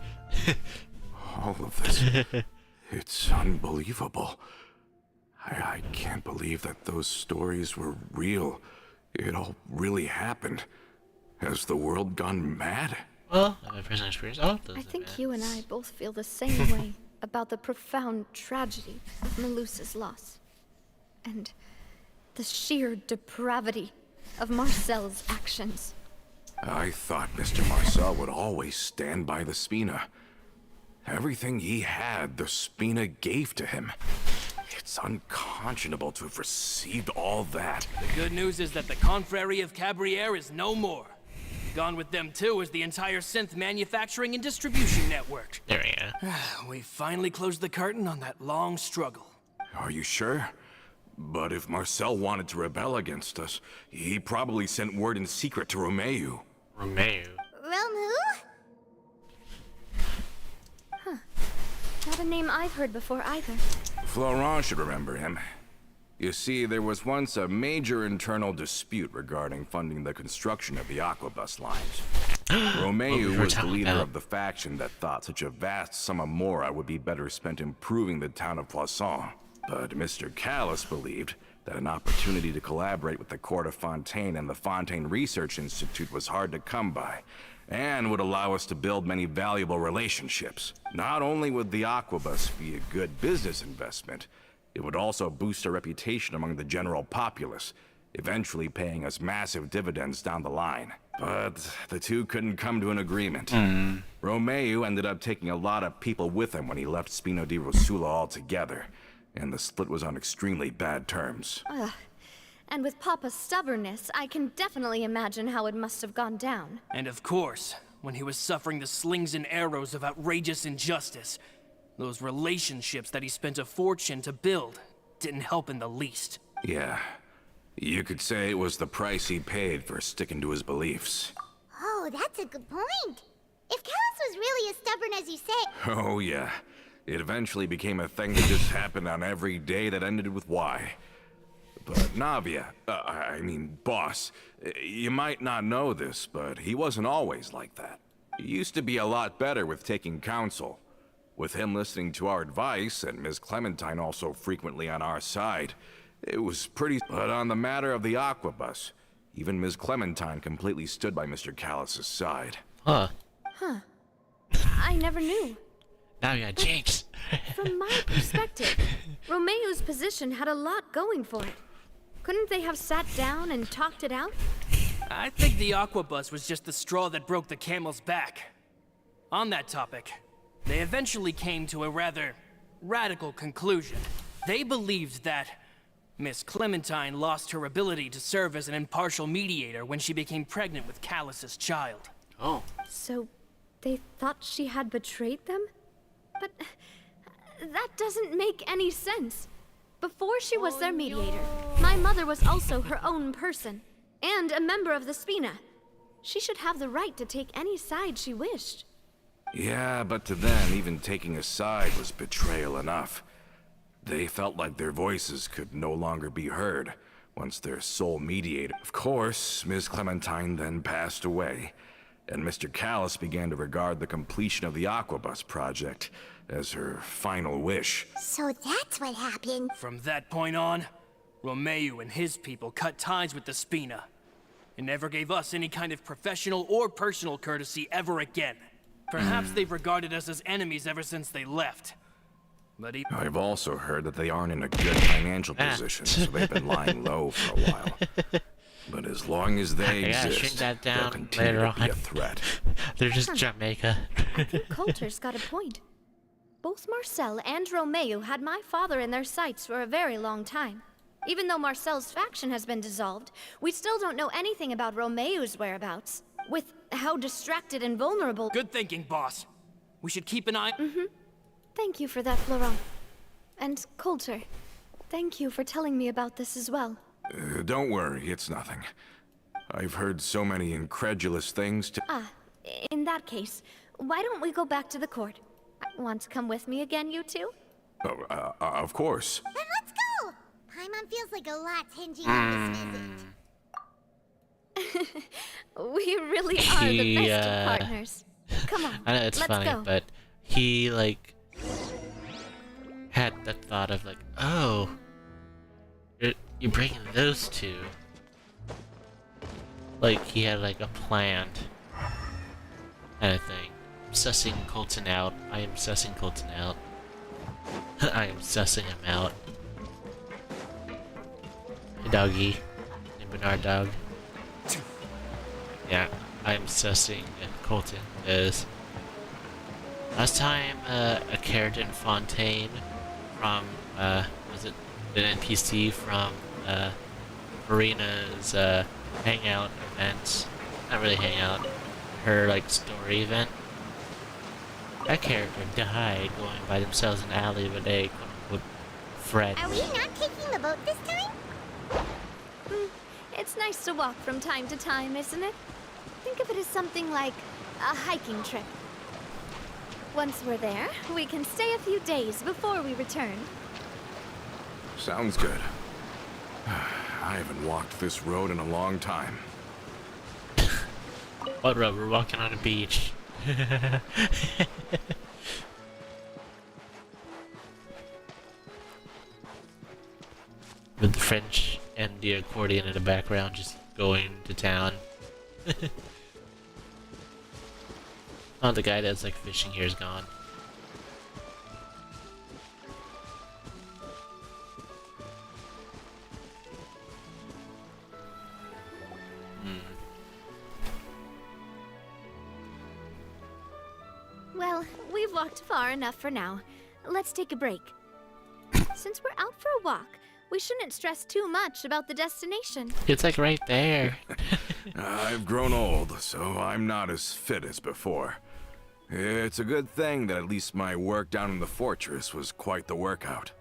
All of this. It's unbelievable. I can't believe that those stories were real. It all really happened. Has the world gone mad? Well, I have personal experience. Oh, I think you and I both feel the same way about the profound tragedy of Melusa's loss. And the sheer depravity of Marcel's actions. I thought Mr. Marcel would always stand by the Spina. Everything he had, the Spina gave to him. It's unconscionable to have received all that. The good news is that the Confrérie of Cabriere is no more. Gone with them too is the entire synth manufacturing and distribution network. There we go. We finally closed the curtain on that long struggle. Are you sure? But if Marcel wanted to rebel against us, he probably sent word in secret to Romeu. Romeu. Romu? Not a name I've heard before either. Florent should remember him. You see, there was once a major internal dispute regarding funding the construction of the Aquabus lines. Romeu was the leader of the faction that thought such a vast sum of mora would be better spent improving the town of Poisson. But Mr. Callis believed that an opportunity to collaborate with the Court of Fontaine and the Fontaine Research Institute was hard to come by, and would allow us to build many valuable relationships. Not only would the Aquabus be a good business investment, it would also boost our reputation among the general populace, eventually paying us massive dividends down the line. But the two couldn't come to an agreement. Romeu ended up taking a lot of people with him when he left Spino di Rosula altogether, and the split was on extremely bad terms. And with Papa's stubbornness, I can definitely imagine how it must have gone down. And of course, when he was suffering the slings and arrows of outrageous injustice, those relationships that he spent a fortune to build didn't help in the least. Yeah, you could say it was the price he paid for sticking to his beliefs. Oh, that's a good point. If Callus was really as stubborn as you say... Oh yeah, it eventually became a thing that just happened on every day that ended with Y. But Navia, boss, you might not know this, but he wasn't always like that. He used to be a lot better with taking counsel. With him listening to our advice, and Ms. Clementine also frequently on our side, it was pretty... But on the matter of the Aquabus, even Ms. Clementine completely stood by Mr. Callus's side. Huh. I never knew. Now we got Jinx. From my perspective, Romeu's position had a lot going for it. Couldn't they have sat down and talked it out? I think the Aquabus was just the straw that broke the camel's back. On that topic, they eventually came to a rather radical conclusion. They believed that Miss Clementine lost her ability to serve as an impartial mediator when she became pregnant with Callus's child. Oh. So, they thought she had betrayed them? But that doesn't make any sense. Before she was their mediator, my mother was also her own person, and a member of the Spina. She should have the right to take any side she wished. Yeah, but to them, even taking a side was betrayal enough. They felt like their voices could no longer be heard once their sole mediator... Of course, Ms. Clementine then passed away, and Mr. Callus began to regard the completion of the Aquabus project as her final wish. So that's what happened. From that point on, Romeu and his people cut ties with the Spina, and never gave us any kind of professional or personal courtesy ever again. Perhaps they've regarded us as enemies ever since they left. But I've also heard that they aren't in a good financial position, so they've been lying low for a while. But as long as they exist, they'll continue to be a threat. They're just Jamaica. I think Coulter's got a point. Both Marcel and Romeu had my father in their sights for a very long time. Even though Marcel's faction has been dissolved, we still don't know anything about Romeu's whereabouts. With how distracted and vulnerable... Good thinking, boss. We should keep an eye... Thank you for that, Florent. And Coulter, thank you for telling me about this as well. Don't worry, it's nothing. I've heard so many incredulous things to... In that case, why don't we go back to the court? Want to come with me again, you two? Of course. Then let's go! Paimon feels like a lot's hinging on this visit. We really are the He, best of partners. Come on, I know it's let's funny, go. but he, like, had the thought of, like, oh, you're bringing those two. Like, he had, like, a planned kind of thing. Sussing Colton out. I am sussing Colton out. I am sussing him out. Hey, doggy. Hey, Bernard dog. Yeah, I am sussing Colton, because last time a Keratin Fontaine from, was it an NPC from Marina's hangout event, not really hangout, her like story event, that character died going by themselves in the alley with a quote-unquote friend. Are we not taking the boat this time? It's nice to walk from time to time, isn't it? Think of it as something like a hiking trip. Once we're there, we can stay a few days before we return. Sounds good. I haven't walked this road in a long time. What road? We're walking on a beach. With the French and the accordion in the background just going to town. Oh, the guy that's like fishing here is gone. Well, we've walked far enough for now. Let's take a break. Since we're out for a walk, we shouldn't stress too much about the destination. It's like right there. I've grown old, so I'm not as fit as before. It's a good thing that at least my work down in the fortress was quite the workout.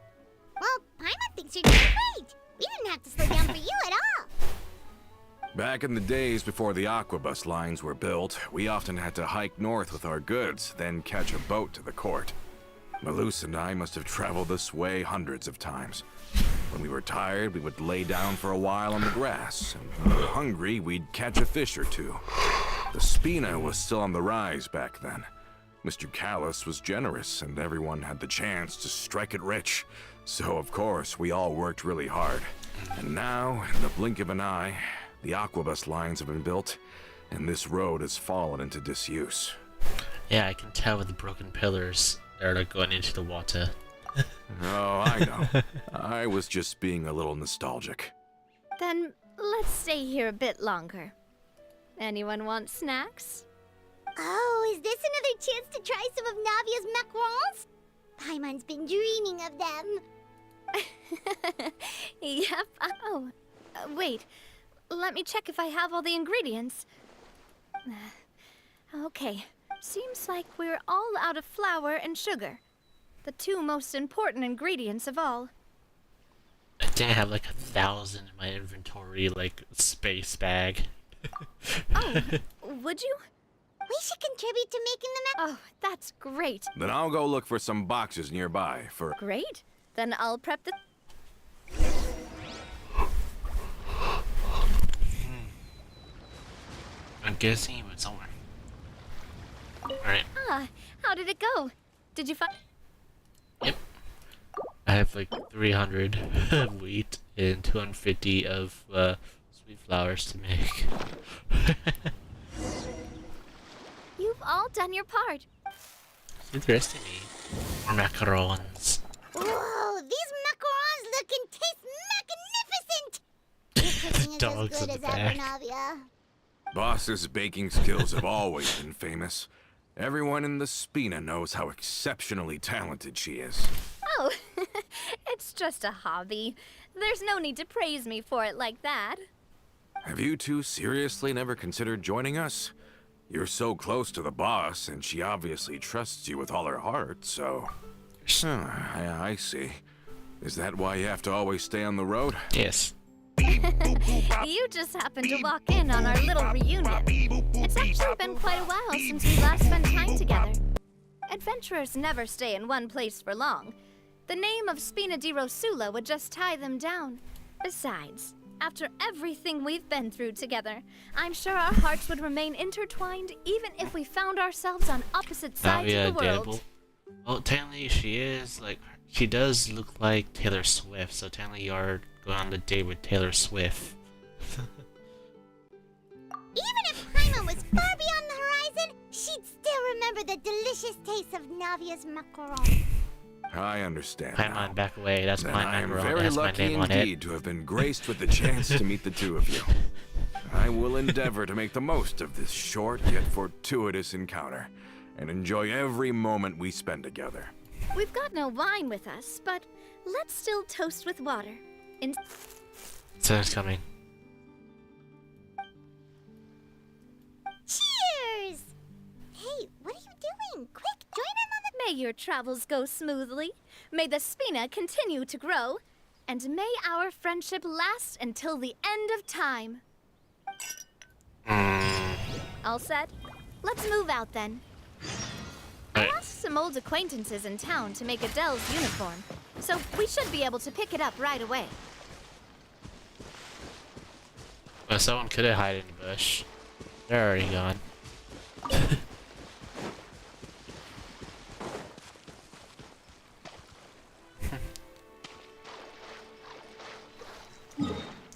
Well, Paimon thinks you're doing great. We didn't have to slow down for you at all. Back in the days before the aquabus lines were built, we often had to hike north with our goods, then catch a boat to the court. Malus and I must have traveled this way hundreds of times. When we were tired, we would lay down for a while on the grass, and when we were hungry, we'd catch a fish or two. The Spina was still on the rise back then. Mr. Callus was generous, and everyone had the chance to strike it rich. So, of course, we all worked really hard. And now, in the blink of an eye, the aquabus lines have been built, and this road has fallen into disuse. Yeah, I can tell with the broken pillars. They're like going into the water. Oh, I know. I was just being a little nostalgic. Then let's stay here a bit longer. Anyone want snacks? Oh, is this another chance to try some of Navia's macarons? Paimon's been dreaming of them. Yep. Oh, wait. Let me check if I have all the ingredients. Okay. Seems like we're all out of flour and sugar. The two most important ingredients of all. I think I have like 1,000 in my inventory, like space bag. Oh, would you? We should contribute to making the Oh, that's great. Then I'll go look for some boxes nearby for... Great. Then I'll prep the... I'm guessing he went somewhere. Alright. Ah, how did it go? Did you find... Yep. I have like 300 of wheat and 250 of sweet flowers to make. You've all done your part. Interesting me. More macarons. Whoa, these macarons look and taste magnificent! Your cooking is Dogs as in good the as ever, back. Navia. Boss's baking skills have always been famous. Everyone in the Spina knows how exceptionally talented she is. Oh, it's just a hobby. There's no need to praise me for it like that. Have you two seriously never considered joining us? You're so close to the boss, and she obviously trusts you with all her heart, so... I see. Is that why you have to always stay on the road? Yes. You just happened to walk in on our little reunion. It's actually been quite a while since we last spent time together. Adventurers never stay in one place for long. The name of Spina di Rosula would just tie them down. Besides, After everything we've been through together, I'm sure our hearts would remain intertwined even if we found ourselves on opposite sides of the world. Dateable. Well, technically she is, like, she does look like Taylor Swift, so technically you're going on the date with Taylor Swift. Even if Paimon was far beyond the horizon, she'd still remember the delicious taste of Navia's macaron. I understand. Paimon, back away. That's Then my I am macaron. very That's my lucky name on it. indeed to have been graced with the chance to meet the two of you. I will endeavor to make the most of this short yet fortuitous encounter, and enjoy every moment we spend together. We've got no wine with us, but let's still toast with water. Sun's coming. Cheers! Hey, what are you doing? Quick, join in on the... May your travels go smoothly, may the Spina continue to grow, and may our friendship last until the end of time. All set? Let's move out then. I lost some old acquaintances in town to make Adele's uniform, so we should be able to pick it up right away. Well, someone could have hid in the bush. They're already gone.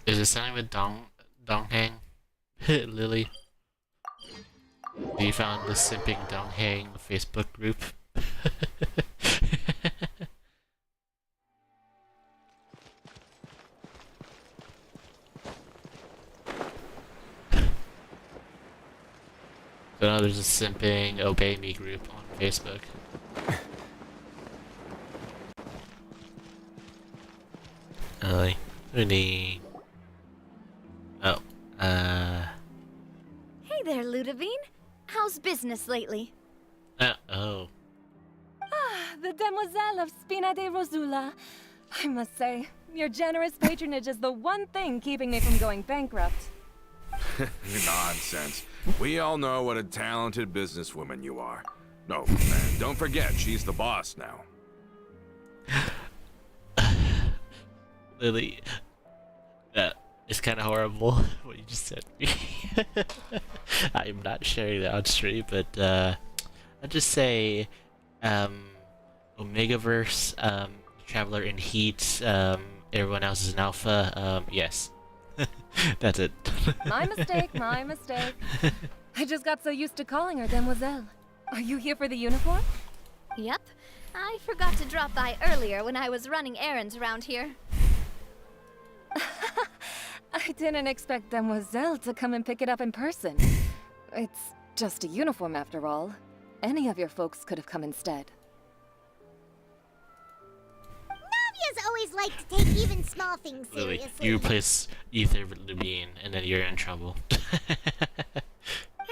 Is it something with Donghang? Lily? You found the simping Donghang Facebook group? So now there's a simping obey me group on Facebook. Really? Oh, Hey there, Ludovine. How's business lately? oh. The Demoiselle of Spina de Rosula. I must say, your generous patronage is the one thing keeping me from going bankrupt. Nonsense. We all know what a talented businesswoman you are. No, man, don't forget, she's the boss now. Lily, that is kind of horrible what you just said to me. I'm not sharing that on stream, but I'll just say, Omegaverse, Traveler in Heat, everyone else is an alpha. Yes, that's it. My mistake, my mistake. I just got so used to calling her Demoiselle. Are you here for the uniform? Yep. I forgot to drop by earlier when I was running errands around here. I didn't expect Demoiselle to come and pick it up in person. It's just a uniform after all. Any of your folks could have come instead. Navia's always liked to take even small things Lily, seriously. you replace Ether with Levine, and then you're in trouble.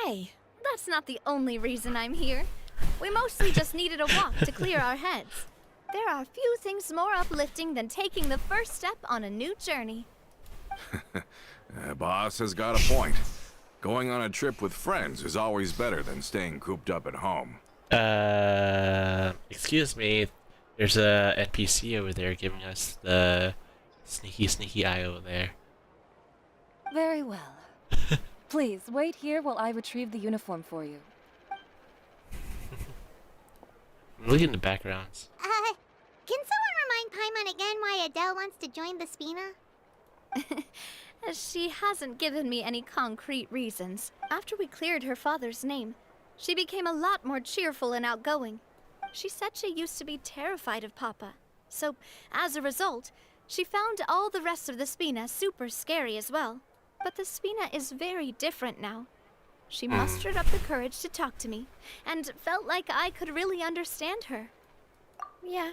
Hey, that's not the only reason I'm here. We mostly just needed a walk to clear our heads. There are few things more uplifting than taking the first step on a new journey. Boss has got a point. Going on a trip with friends is always better than staying cooped up at home. Excuse me. There's a NPC over there giving us the sneaky eye over there. Very well. Please, wait here while I retrieve the uniform for you. Look in the backgrounds. Can someone remind Paimon again why Adele wants to join the Spina? She hasn't given me any concrete reasons. After we cleared her father's name, she became a lot more cheerful and outgoing. She said she used to be terrified of Papa. So, as a result, she found all the rest of the Spina super scary as well. But the Spina is very different now. She mustered up the courage to talk to me, and felt like I could really understand her. Yeah,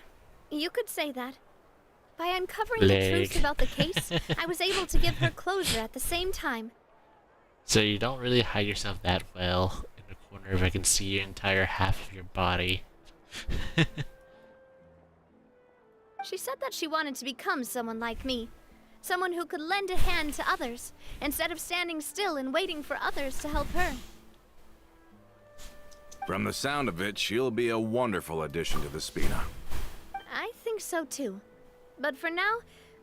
you could say that. By uncovering the truth about the case, I was able to give her closure at the same time. So you don't really hide yourself that well in the corner if I can see your entire half of your body. She said that she wanted to become someone like me. Someone who could lend a hand to others, instead of standing still and waiting for others to help her. From the sound of it, she'll be a wonderful addition to the Spina. I think so too. But for now,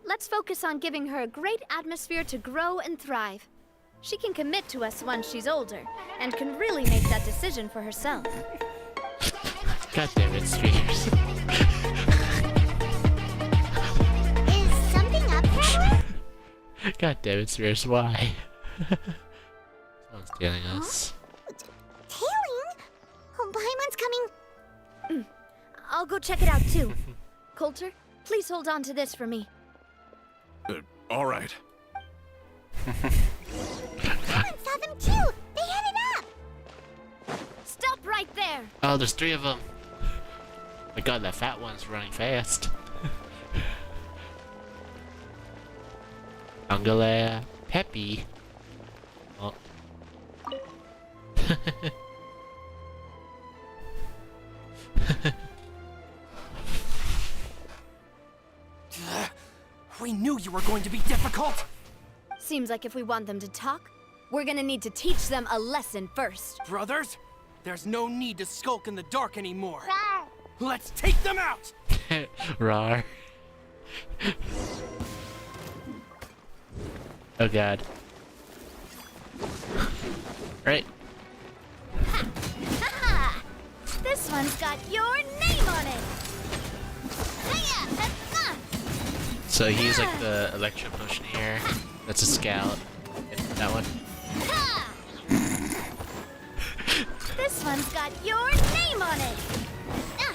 let's focus on giving her a great atmosphere to grow and thrive. She can commit to us once she's older, and can really make that decision for herself. God damn it, Spears. Is something up, Traveler? God damn it, Spears, why? Someone's tailing us. Tailing? Oh, Paimon's coming. I'll go check it out too. Coulter, please hold on to this for me. All right. Paimon saw them too. They headed up. Stop right there! Oh, there's 3 of them. My god, that fat one's running fast. Angalea, Peppy. Oh. We knew you were going to be difficult! Seems like if we want them to talk, we're gonna need to teach them a lesson first. Brothers, there's no need to skulk in the dark anymore. Rawr. Let's take them out! Rar. Oh god. Right. Haha! This one's got your name on it! Hiya! Ha! So he's like the electro potioneer. That's a scout. And that one. Ha! This one's got your name on it! Ah!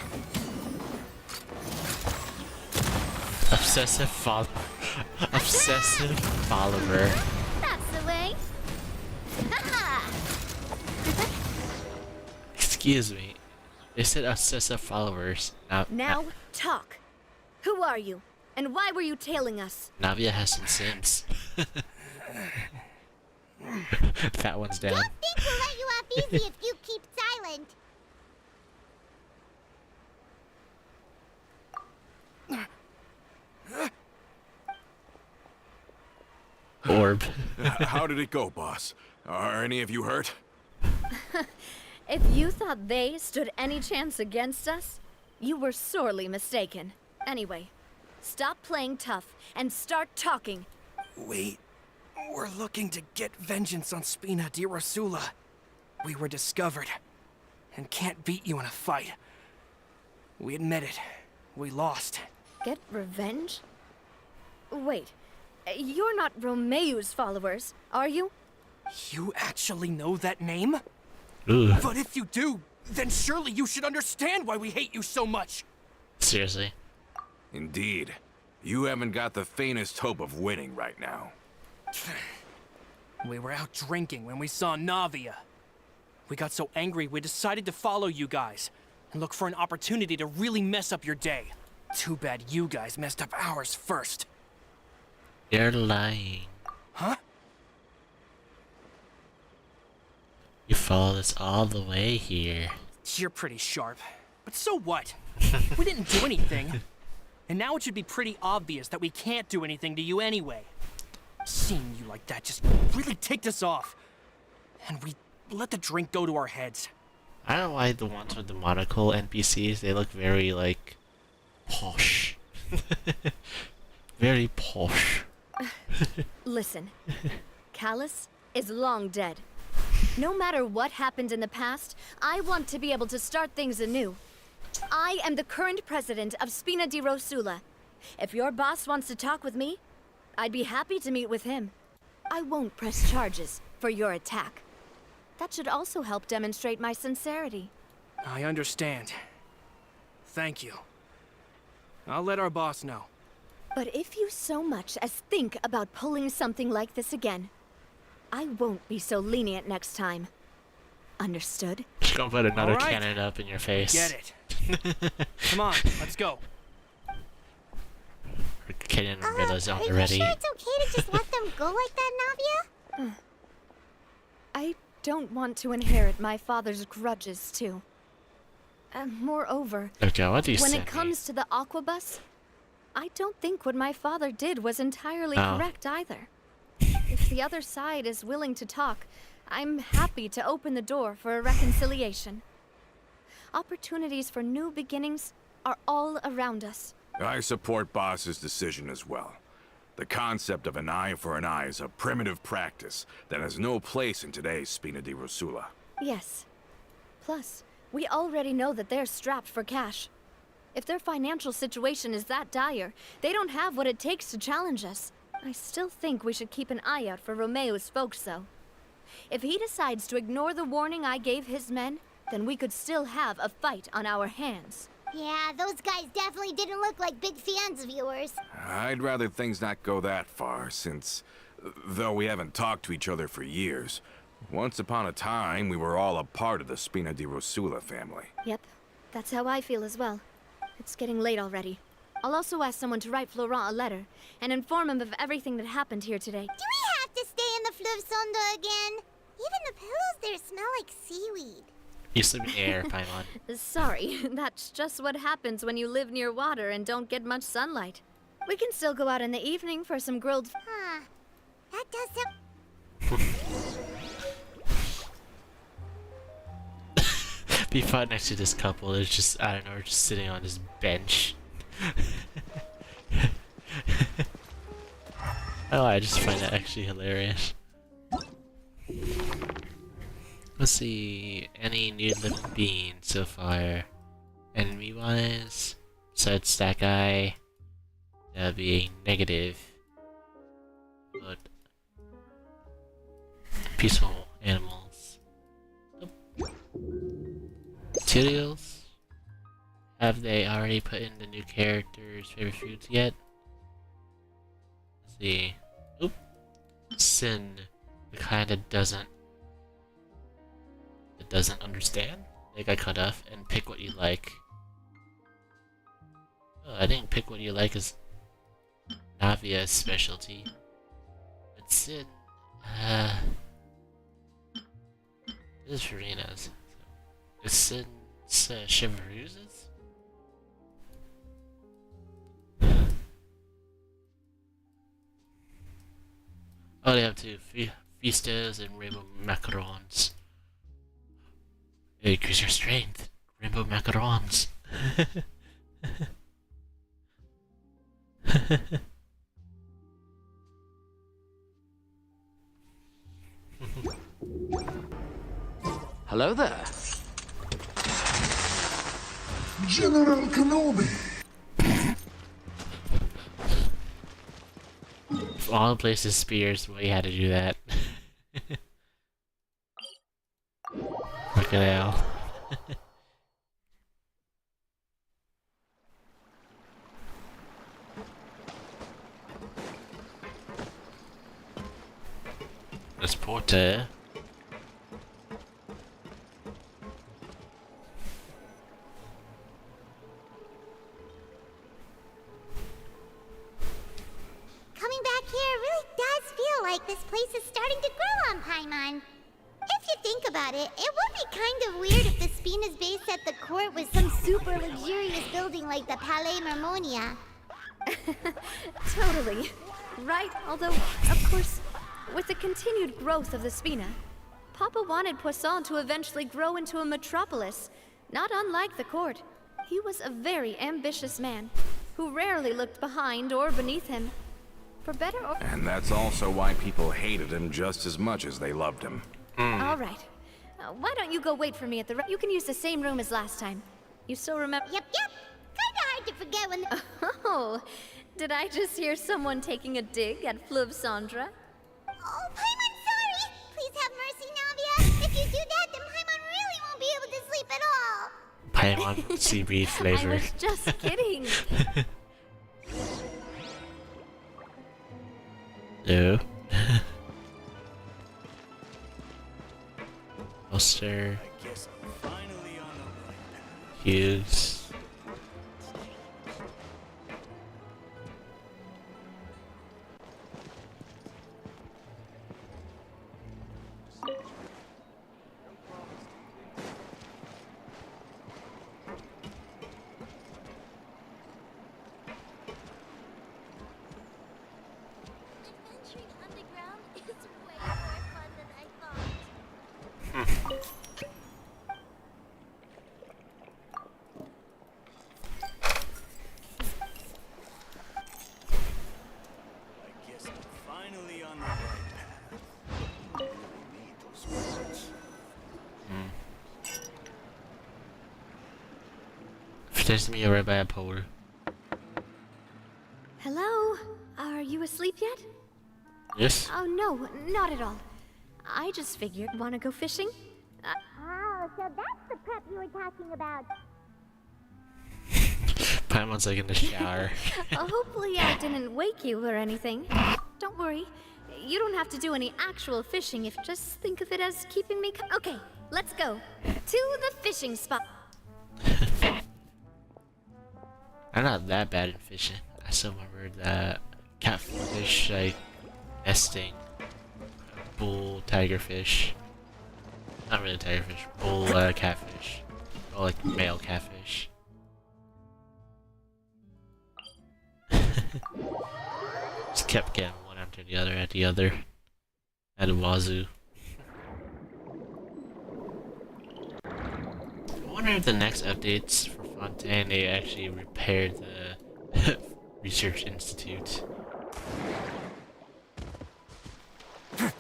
Obsessive follower. Obsessive follower. That's the way! Haha! Excuse me. They said obsessive followers. Now, talk. Who are you? And why were you tailing us? Navia has some sims. That one's down. Don't think we'll let you off easy if you keep silent. Orb. How did it go, boss? Are any of you hurt? If you thought they stood any chance against us, you were sorely mistaken. Anyway, stop playing tough and start talking. We're looking to get vengeance on Spina di Rosula. We were discovered and can't beat you in a fight. We admit it. We lost. Get revenge? Wait, you're not Romeu's followers, are you? You actually know that name? Ooh. But if you do, then surely you should understand why we hate you so much. Seriously. Indeed. You haven't got the faintest hope of winning right now. We were out drinking when we saw Navia. We got so angry we decided to follow you guys and look for an opportunity to really mess up your day. Too bad you guys messed up ours first. You're lying. Huh? You followed us all the way here. You're pretty sharp. But so what? We didn't do anything. And now it should be pretty obvious that we can't do anything to you anyway. Seeing you like that just really ticked us off. And we let the drink go to our heads. I don't know why the ones with the monocle NPCs, they look very, like, posh. Very posh. Listen, Callus is long dead. No matter what happened in the past, I want to be able to start things anew. I am the current president of Spina di Rosula. If your boss wants to talk with me, I'd be happy to meet with him. I won't press charges for your attack. That should also help demonstrate my sincerity. I understand. Thank you. I'll let our boss know. But if you so much as think about pulling something like this again, I won't be so lenient next time. Understood? Just gonna put another All right. cannon up in your face. Get it. Come on, let's go. Cannon Rilla's on Are you already. sure it's okay to just let them go like that, Navia? I don't want to inherit my father's grudges, too. Moreover, Okay, what do you when say? it comes to the Aquabus, I don't think what my father did was entirely Oh. correct either. If the other side is willing to talk, I'm happy to open the door for a reconciliation. Opportunities for new beginnings are all around us. I support Boss's decision as well. The concept of an eye for an eye is a primitive practice that has no place in today's Spina di Rosula. Yes. Plus, we already know that they're strapped for cash. If their financial situation is that dire, they don't have what it takes to challenge us. I still think we should keep an eye out for Romeo's folks, though. If he decides to ignore the warning I gave his men, then we could still have a fight on our hands. Yeah, those guys definitely didn't look like big fans of yours. I'd rather things not go that far, since, though we haven't talked to each other for years, once upon a time we were all a part of the Spina di Rosula family. Yep, that's how I feel as well. It's getting late already. I'll also ask someone to write Florent a letter and inform him of everything that happened here today. Do we have to stay in the Fleuve Sonda again? Even the pillows there smell like seaweed. You sleep in the air, Paimon. Sorry, that's just what happens when you live near water and don't get much sunlight. We can still go out in the evening for some grilled... Huh. That does sound... Be fun next to this couple. They're just, I don't know, just sitting on this bench. Oh, I just find that actually hilarious. Let's see, any new living beings so far? Enemy-wise? Besides that guy, that'd be a negative. But peaceful animals. Nope. Materials? Have they already put in the new characters' favorite foods yet? Let's see. Oop. Sin. The kind that doesn't understand. They got cut off and pick what you like. Oh, I think pick what you like is Navia's specialty. But Sin, this is Farina's. So, is Sin's Chevreuse? Oh, they have two. Feastas and rainbow macarons. Increase your strength. Rainbow macarons. Hello there. General Kenobi! Of all places, spears, well, you had to do that. Look at Al. That's Porter. Coming back here really does feel like this place is starting to grow on Paimon. If you think about it, it would be kind of weird if the Spina's base at the court was some super luxurious building like the Palais Mermonia. Totally. Right? Although, of course, with the continued growth of the Spina, Papa wanted Poisson to eventually grow into a metropolis, not unlike the court. He was a very ambitious man, who rarely looked behind or beneath him. For better or... And that's also why people hated him just as much as they loved him. All right. Why don't you go wait for me at the... You can use the same room as last time. You still remember... Yep. Kinda hard to forget when the... Oh, did I just hear someone taking a dig at Fleuve Sandra? Oh, Paimon, sorry! Please have mercy, Navia! If you do that, then Paimon really won't be able to sleep at all! Paimon seaweed flavor. I was just kidding. No. Ulster. Hughes. Adventuring underground is way more fun than I thought. There's me right by a pole. Hello? Are you asleep yet? Yes? Oh, no, not at all. I just figured, wanna go fishing? Oh, so that's the prep you were talking about. Paimon's like in the shower. Hopefully I didn't wake you or anything. Don't worry. You don't have to do any actual fishing if just think of it as keeping me okay, let's go. To the fishing spot. I'm not that bad in fishing. I still remember that catfish, like, nesting. Bull tigerfish. Not really tigerfish. Bull catfish. Or like male catfish. Just kept getting one after the other at the other. At a wazoo. I wonder if the next updates for Fontaine they actually repaired the research institute. But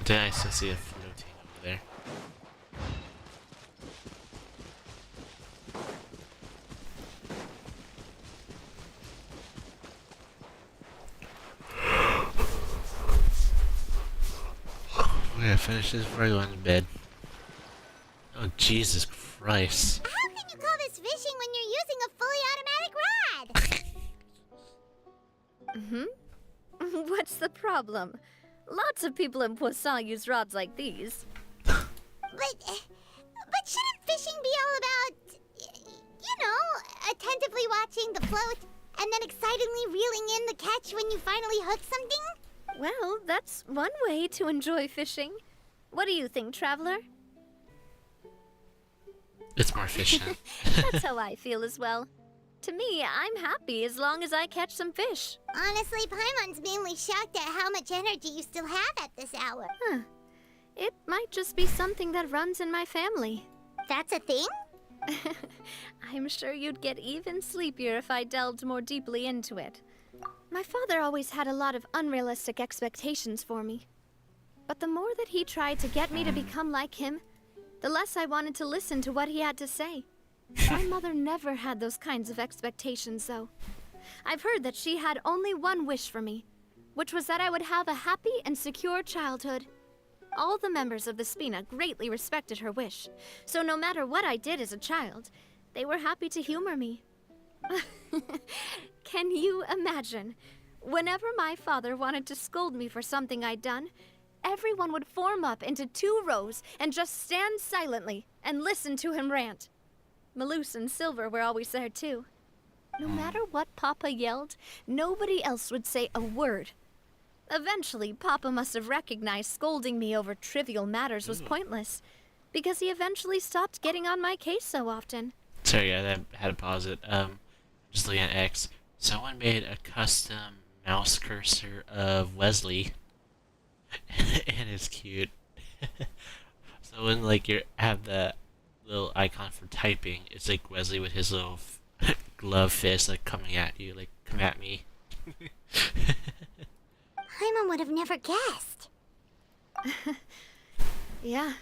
then I still see a floating over there. We gotta finish this before I go into bed. Oh, Jesus Christ. How can you call this fishing when you're using a fully automatic rod? What's the problem? Lots of people in Poisson use rods like these. But shouldn't fishing be all about, you know, attentively watching the float and then excitedly reeling in the catch when you finally hook something? Well, that's one way to enjoy fishing. What do you think, Traveler? It's more efficient. That's how I feel as well. To me, I'm happy as long as I catch some fish. Honestly, Paimon's mainly shocked at how much energy you still have at this hour. Huh. It might just be something that runs in my family. That's a thing? I'm sure you'd get even sleepier if I delved more deeply into it. My father always had a lot of unrealistic expectations for me. But the more that he tried to get me to become like him, the less I wanted to listen to what he had to say. My mother never had those kinds of expectations, though. I've heard that she had only one wish for me, which was that I would have a happy and secure childhood. All the members of the Spina greatly respected her wish, so no matter what I did as a child, they were happy to humor me. Can you imagine? Whenever my father wanted to scold me for something I'd done, everyone would form up into 2 rows and just stand silently and listen to him rant. Malouse and Silver were always there too. No matter what Papa yelled, nobody else would say a word. Eventually, Papa must have recognized scolding me over trivial matters was pointless, because he eventually stopped getting on my case so often. Sorry, I had to pause it. Just looking at X. Someone made a custom mouse cursor of Wesley, and it's cute. So when like you have the little icon for typing, it's like Wesley with his little glove fist like coming at you, like come at me. Paimon would have never guessed. Yeah.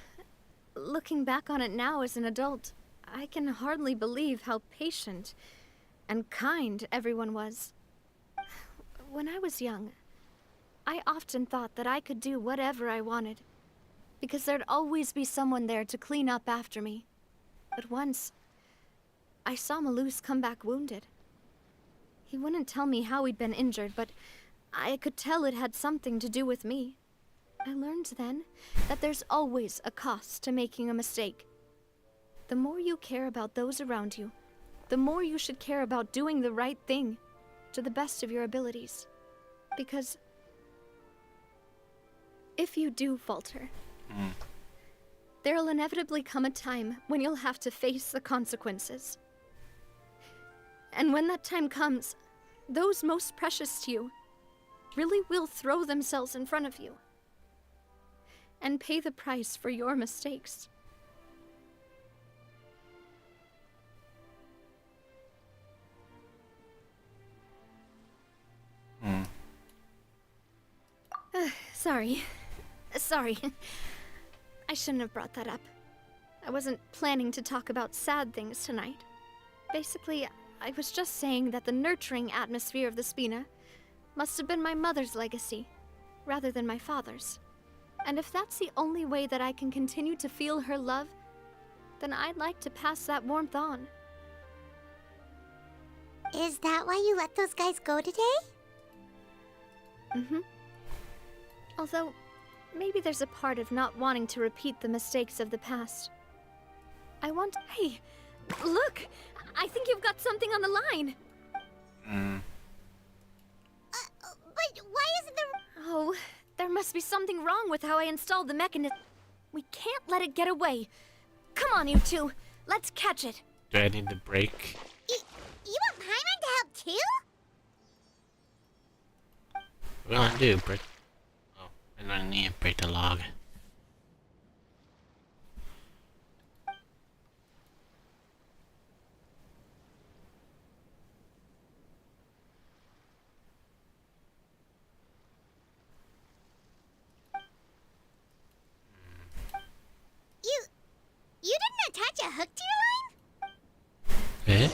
Looking back on it now as an adult, I can hardly believe how patient and kind everyone was. When I was young, I often thought that I could do whatever I wanted, because there'd always be someone there to clean up after me. But once, I saw Malouse come back wounded. He wouldn't tell me how he'd been injured, but I could tell it had something to do with me. I learned then that there's always a cost to making a mistake. The more you care about those around you, the more you should care about doing the right thing to the best of your abilities. Because if you do falter, there'll inevitably come a time when you'll have to face the consequences. And when that time comes, those most precious to you really will throw themselves in front of you and pay the price for your mistakes. Sorry. I shouldn't have brought that up. I wasn't planning to talk about sad things tonight. Basically, I was just saying that the nurturing atmosphere of the Spina must have been my mother's legacy, rather than my father's. And if that's the only way that I can continue to feel her love, then I'd like to pass that warmth on. Is that why you let those guys go today? Mm-hmm. Although, maybe there's a part of not wanting to repeat the mistakes of the past. Hey, look! I think you've got something on the line! But why isn't there... Oh, there must be something wrong with how I installed the mechanism. We can't let it get away. Come on, you two. Let's catch it. Do I need to break? You want Paimon to help too? What do I want to do? Break? Oh, I don't need to break the log. You didn't attach a hook to your line? Eh?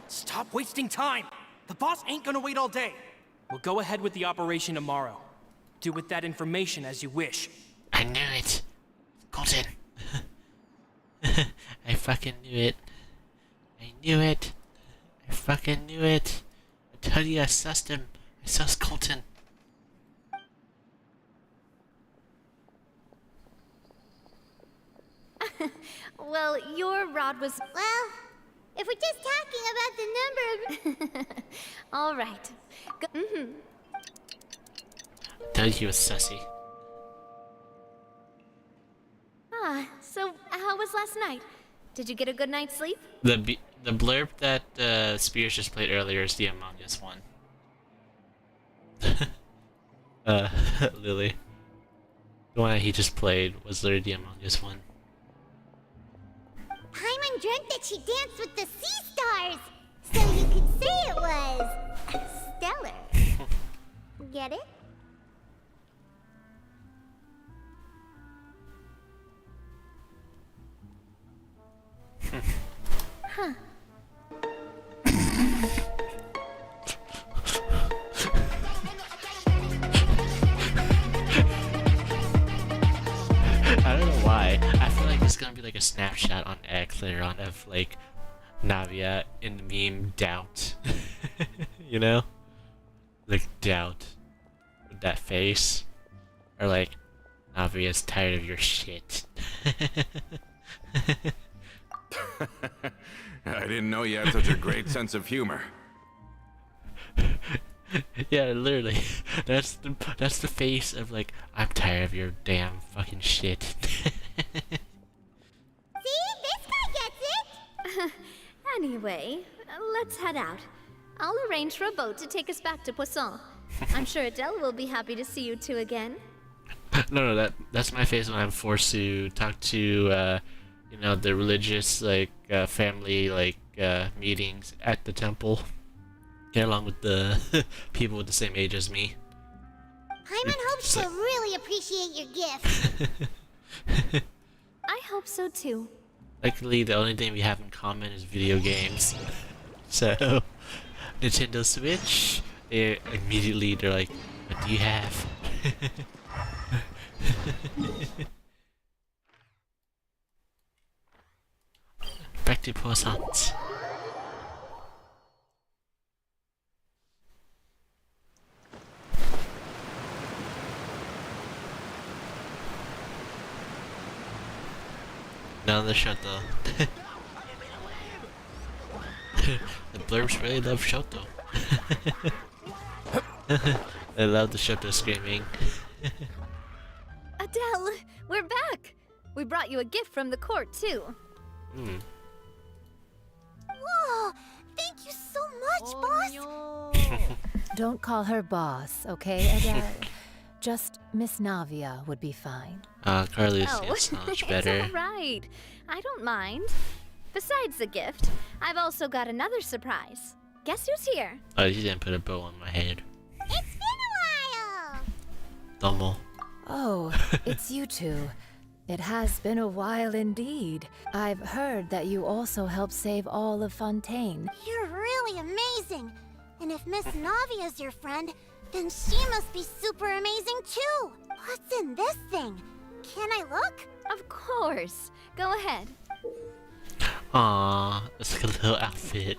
Stop wasting time! The boss ain't gonna wait all day. We'll go ahead with the operation tomorrow. Do with that information as you wish. I knew it! Colton! I fucking knew it. I knew it. I fucking knew it. I tell you, I sussed him. I sussed Colton. Well, your rod was... Well, if we're just talking about the number of... All right. I tell you, he was sussy. So how was last night? Did you get a good night's sleep? The blurb that Spears just played earlier is the Among Us one. Lily. The one that he just played was literally the Among Us one. Paimon dreamt that she danced with the sea stars, so you could say it was stellar. Get it? Huh. I don't know why. I feel like it's gonna be like a snapshot on X later on of like Navia in the meme doubt. You know? Like doubt with that face. Or like Navia's tired of your shit. I didn't know you had such a great sense of humor. Yeah, literally. That's the face of like, I'm tired of your damn fucking shit. See? This guy gets it! Anyway, let's head out. I'll arrange for a boat to take us back to Poisson. I'm sure Adele will be happy to see you two again. No, that's my face when I'm forced to talk to, you know, the religious, like, family, like, meetings at the temple. Get along with the people with the same age as me. Paimon hopes she'll really appreciate your gift. I hope so too. Luckily, the only thing we have in common is video games. So, Nintendo Switch, they're like, what do you have? Back to Poisson. Now the Shoto. The blurbs really love Shoto. They love the Shoto screaming. Adele, we're back! We brought you a gift from the court, too. Whoa! Thank you so much, boss! Don't call her boss, okay, Adele? Just Miss Navia would be fine. Carly's Oh, is so much it's better. all right. I don't mind. Besides the gift, I've also got another surprise. Guess who's here? Oh, you didn't put a bow on my head. It's been a while! Domo. Oh, it's you two. It has been a while indeed. I've heard that you also helped save all of Fontaine. You're really amazing. And if Miss Navia's your friend, then she must be super amazing too. What's in this thing? Can I look? Of course. Go ahead. Aww, it's like a little outfit.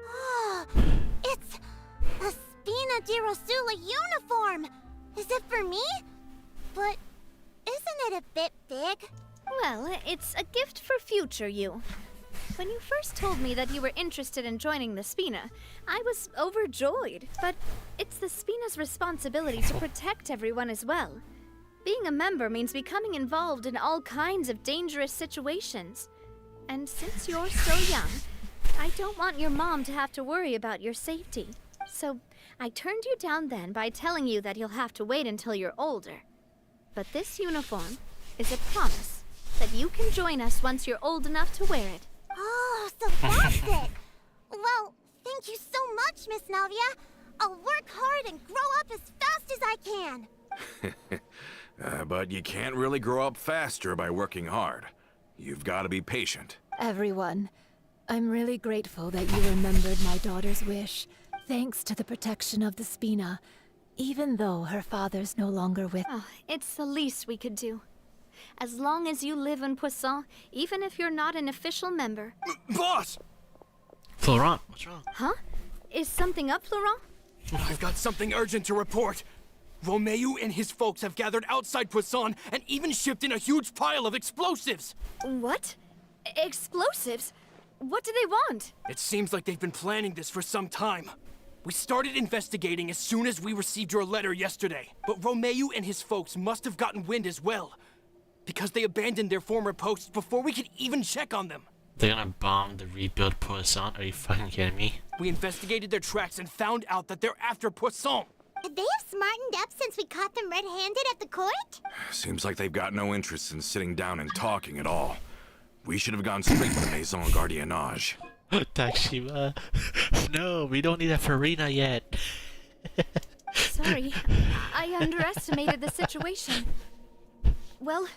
Oh, it's a Spina di Rosula uniform. Is it for me? But isn't it a bit big? Well, it's a gift for future you. When you first told me that you were interested in joining the Spina, I was overjoyed. But it's the Spina's responsibility to protect everyone as well. Being a member means becoming involved in all kinds of dangerous situations. And since you're still young, I don't want your mom to have to worry about your safety. So I turned you down then by telling you that you'll have to wait until you're older. But this uniform is a promise that you can join us once you're old enough to wear it. Oh, so that's it. Well, thank you so much, Miss Navia. I'll work hard and grow up as fast as I can. But you can't really grow up faster by working hard. You've got to be patient. Everyone, I'm really grateful that you remembered my daughter's wish. Thanks to the protection of the Spina, even though her father's no longer with. Oh, it's the least we could do. As long as you live in Poisson, even if you're not an official member. Boss! Florent, what's wrong? Huh? Is something up, Florent? I've got something urgent to report. Romeo and his folks have gathered outside Poisson and even shipped in a huge pile of explosives. What? Explosives? What do they want? It seems like they've been planning this for some time. We started investigating as soon as we received your letter yesterday. But Romeo and his folks must have gotten wind as well, because they abandoned their former posts before we could even check on them. They're gonna bomb the rebuild Poisson? Are you fucking kidding me? We investigated their tracks and found out that they're after Poisson. Could they have smartened up since we caught them red-handed at the court? Seems like they've got no interest in sitting down and talking at all. We should have gone straight to Maison Gardiennage. Takshima. No, we don't need a Farina yet. Sorry, I underestimated the situation. Well,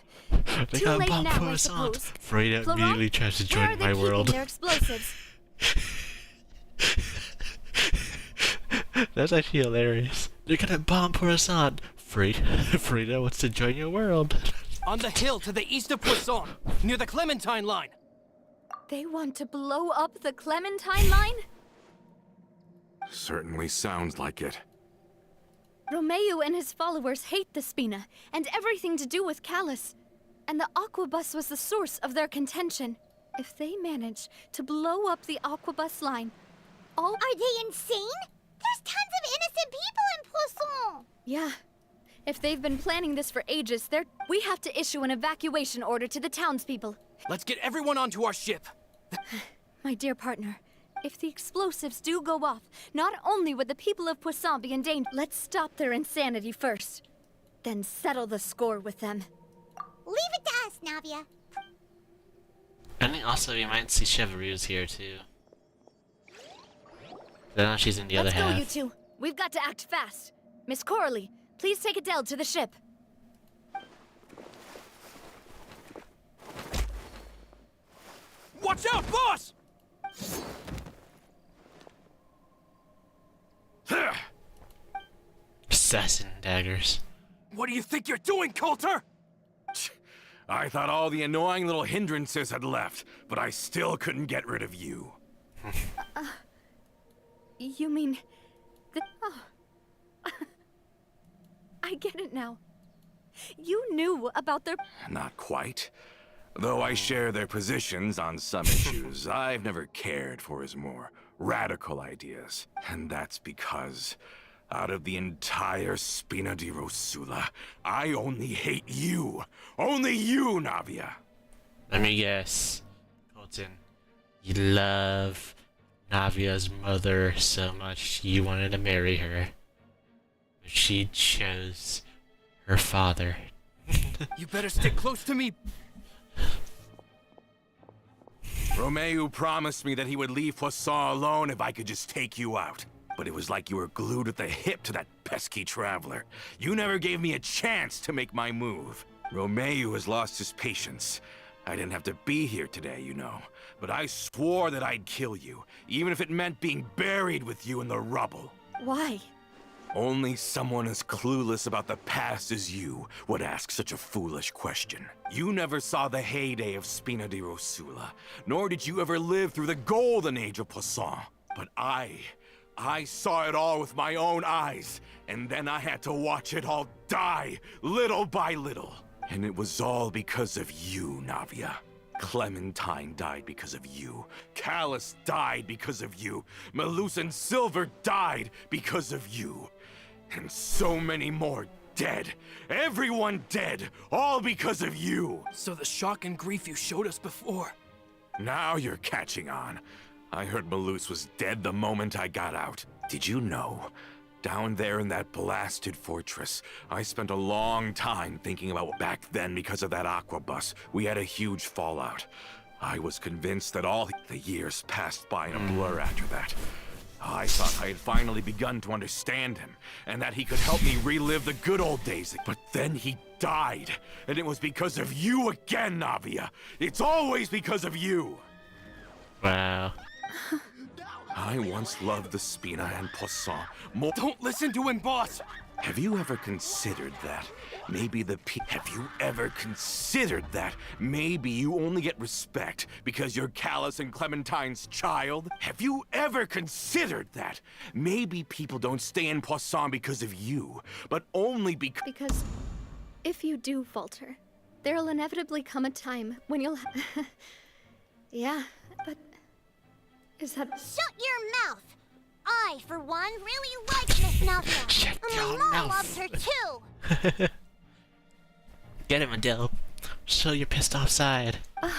They too got late bomb now, I Poisson. suppose. Freda Florent, immediately tries to where are join they my keeping world. their explosives? That's actually hilarious. They're gonna bomb Poisson. Frida wants to join your world. On the hill to the east of Poisson, near the Clementine line. They want to blow up the Clementine line? Certainly sounds like it. Romeo and his followers hate the Spina and everything to do with Callus. And the Aquabus was the source of their contention. If they manage to blow up the Aquabus line, all... Are they insane? There's tons of innocent people in Poisson! Yeah. If they've been planning this for ages, we have to issue an evacuation order to the townspeople. Let's get everyone onto our ship. My dear partner, if the explosives do go off, not only would the people of Poisson be in danger, let's stop their insanity first. Then settle the score with them. Leave it to us, Navia. I think also we might see Chevreuse here too. I know she's in the other Let's go, half. you two. We've got to act fast. Miss Coralie, please take Adele to the ship. Watch out, boss! Assassin daggers. What do you think you're doing, Coulter? I thought all the annoying little hindrances had left, but I still couldn't get rid of you. You mean... Oh. I get it now. You knew about their... Not quite. Though I share their positions on some issues, I've never cared for his more radical ideas. And that's because, out of the entire Spina di Rosula, I only hate you. Only you, Navia. Let me guess. Colton, you love Navia's mother so much you wanted to marry her. But she chose her father. You better stick close to me. Romeo promised me that he would leave Poisson alone if I could just take you out. but it was like you were glued at the hip to that pesky traveler. You never gave me a chance to make my move. Romeu has lost his patience. I didn't have to be here today, you know, but I swore that I'd kill you, even if it meant being buried with you in the rubble. Why? Only someone as clueless about the past as you would ask such a foolish question. You never saw the heyday of Spina di Rosula, nor did you ever live through the golden age of Poisson. But I saw it all with my own eyes, and then I had to watch it all die, little by little. And it was all because of you, Navia. Clementine died because of you. Callus died because of you. Malus and Silver died because of you. And so many more dead. Everyone dead, all because of you. So the shock and grief you showed us before. Now you're catching on. I heard Malus was dead the moment I got out. Did you know? Down there in that blasted fortress, I spent a long time thinking about back then because of that aqua bus. We had a huge fallout. I was convinced that all the years passed by in a blur after that. I thought I had finally begun to understand him, and that he could help me relive the good old days. But then he died, and it was because of you again, Navia. It's always because of you. Wow. I once loved the Spina and Poisson more. Don't listen to him, boss! Have you ever considered that? Have you ever considered that maybe you only get respect because you're Callus and Clementine's child? Have you ever considered that? Maybe people don't stay in Poisson because of you, but only because... Because if you do falter, there'll inevitably come a time when you'll... Yeah, but... Is that... Shut your mouth! I, for one, really like Miss Navia. Shut And your my mom mouth. loves her too. Get him, Adele. Show your pissed off side. I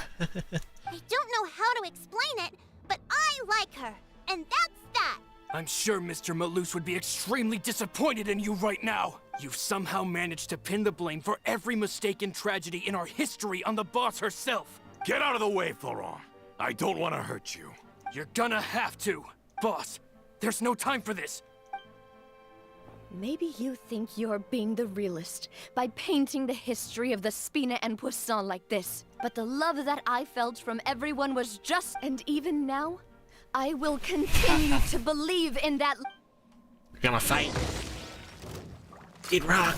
don't know how to explain it, but I like her, and that's that. I'm sure Mr. Malus would be extremely disappointed in you right now. You've somehow managed to pin the blame for every mistake and tragedy in our history on the boss herself. Get out of the way, Florent. I don't want to hurt you. You're gonna have to. Boss, there's no time for this. Maybe you think you're being the realist by painting the history of the Spina and Poisson like this. But the love that I felt from everyone was just... And even now, I will continue to believe in that... We're gonna fight. Eat rock.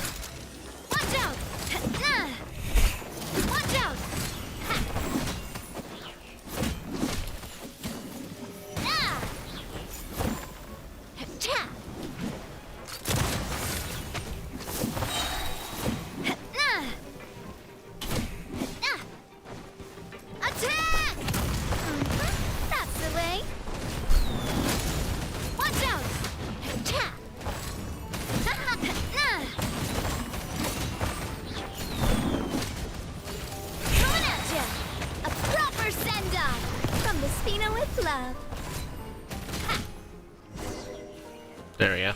Watch out! Watch out! Attack! That's the way. Watch out! Coming at ya! A proper send-off from the Spina with love. There we go.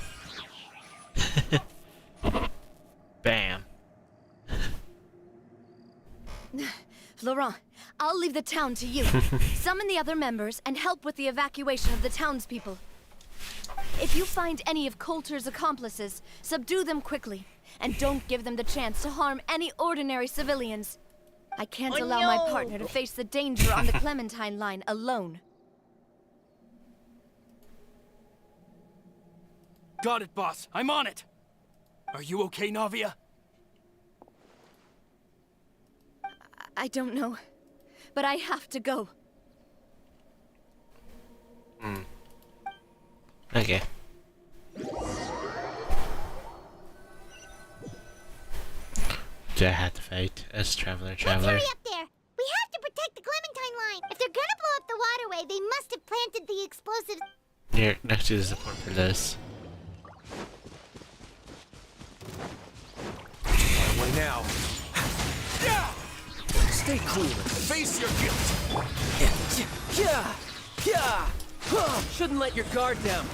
Bam. Laurent, I'll leave the town to you. Summon the other members and help with the evacuation of the townspeople. If you find any of Coulter's accomplices, subdue them quickly. And don't give them the chance to harm any ordinary civilians. I can't allow my partner to face the danger on the Clementine line alone. Got it, boss. I'm on it. Are you okay, Navia? I don't know, but I have to go. Okay. Do I have to fight as Traveler? Let's hurry up there. We have to protect the Clementine line. If they're gonna blow up the waterway, they must have planted the explosives. Here, next to the support for this. Way now. Stay cool and face your guilt. Shouldn't let your guard down.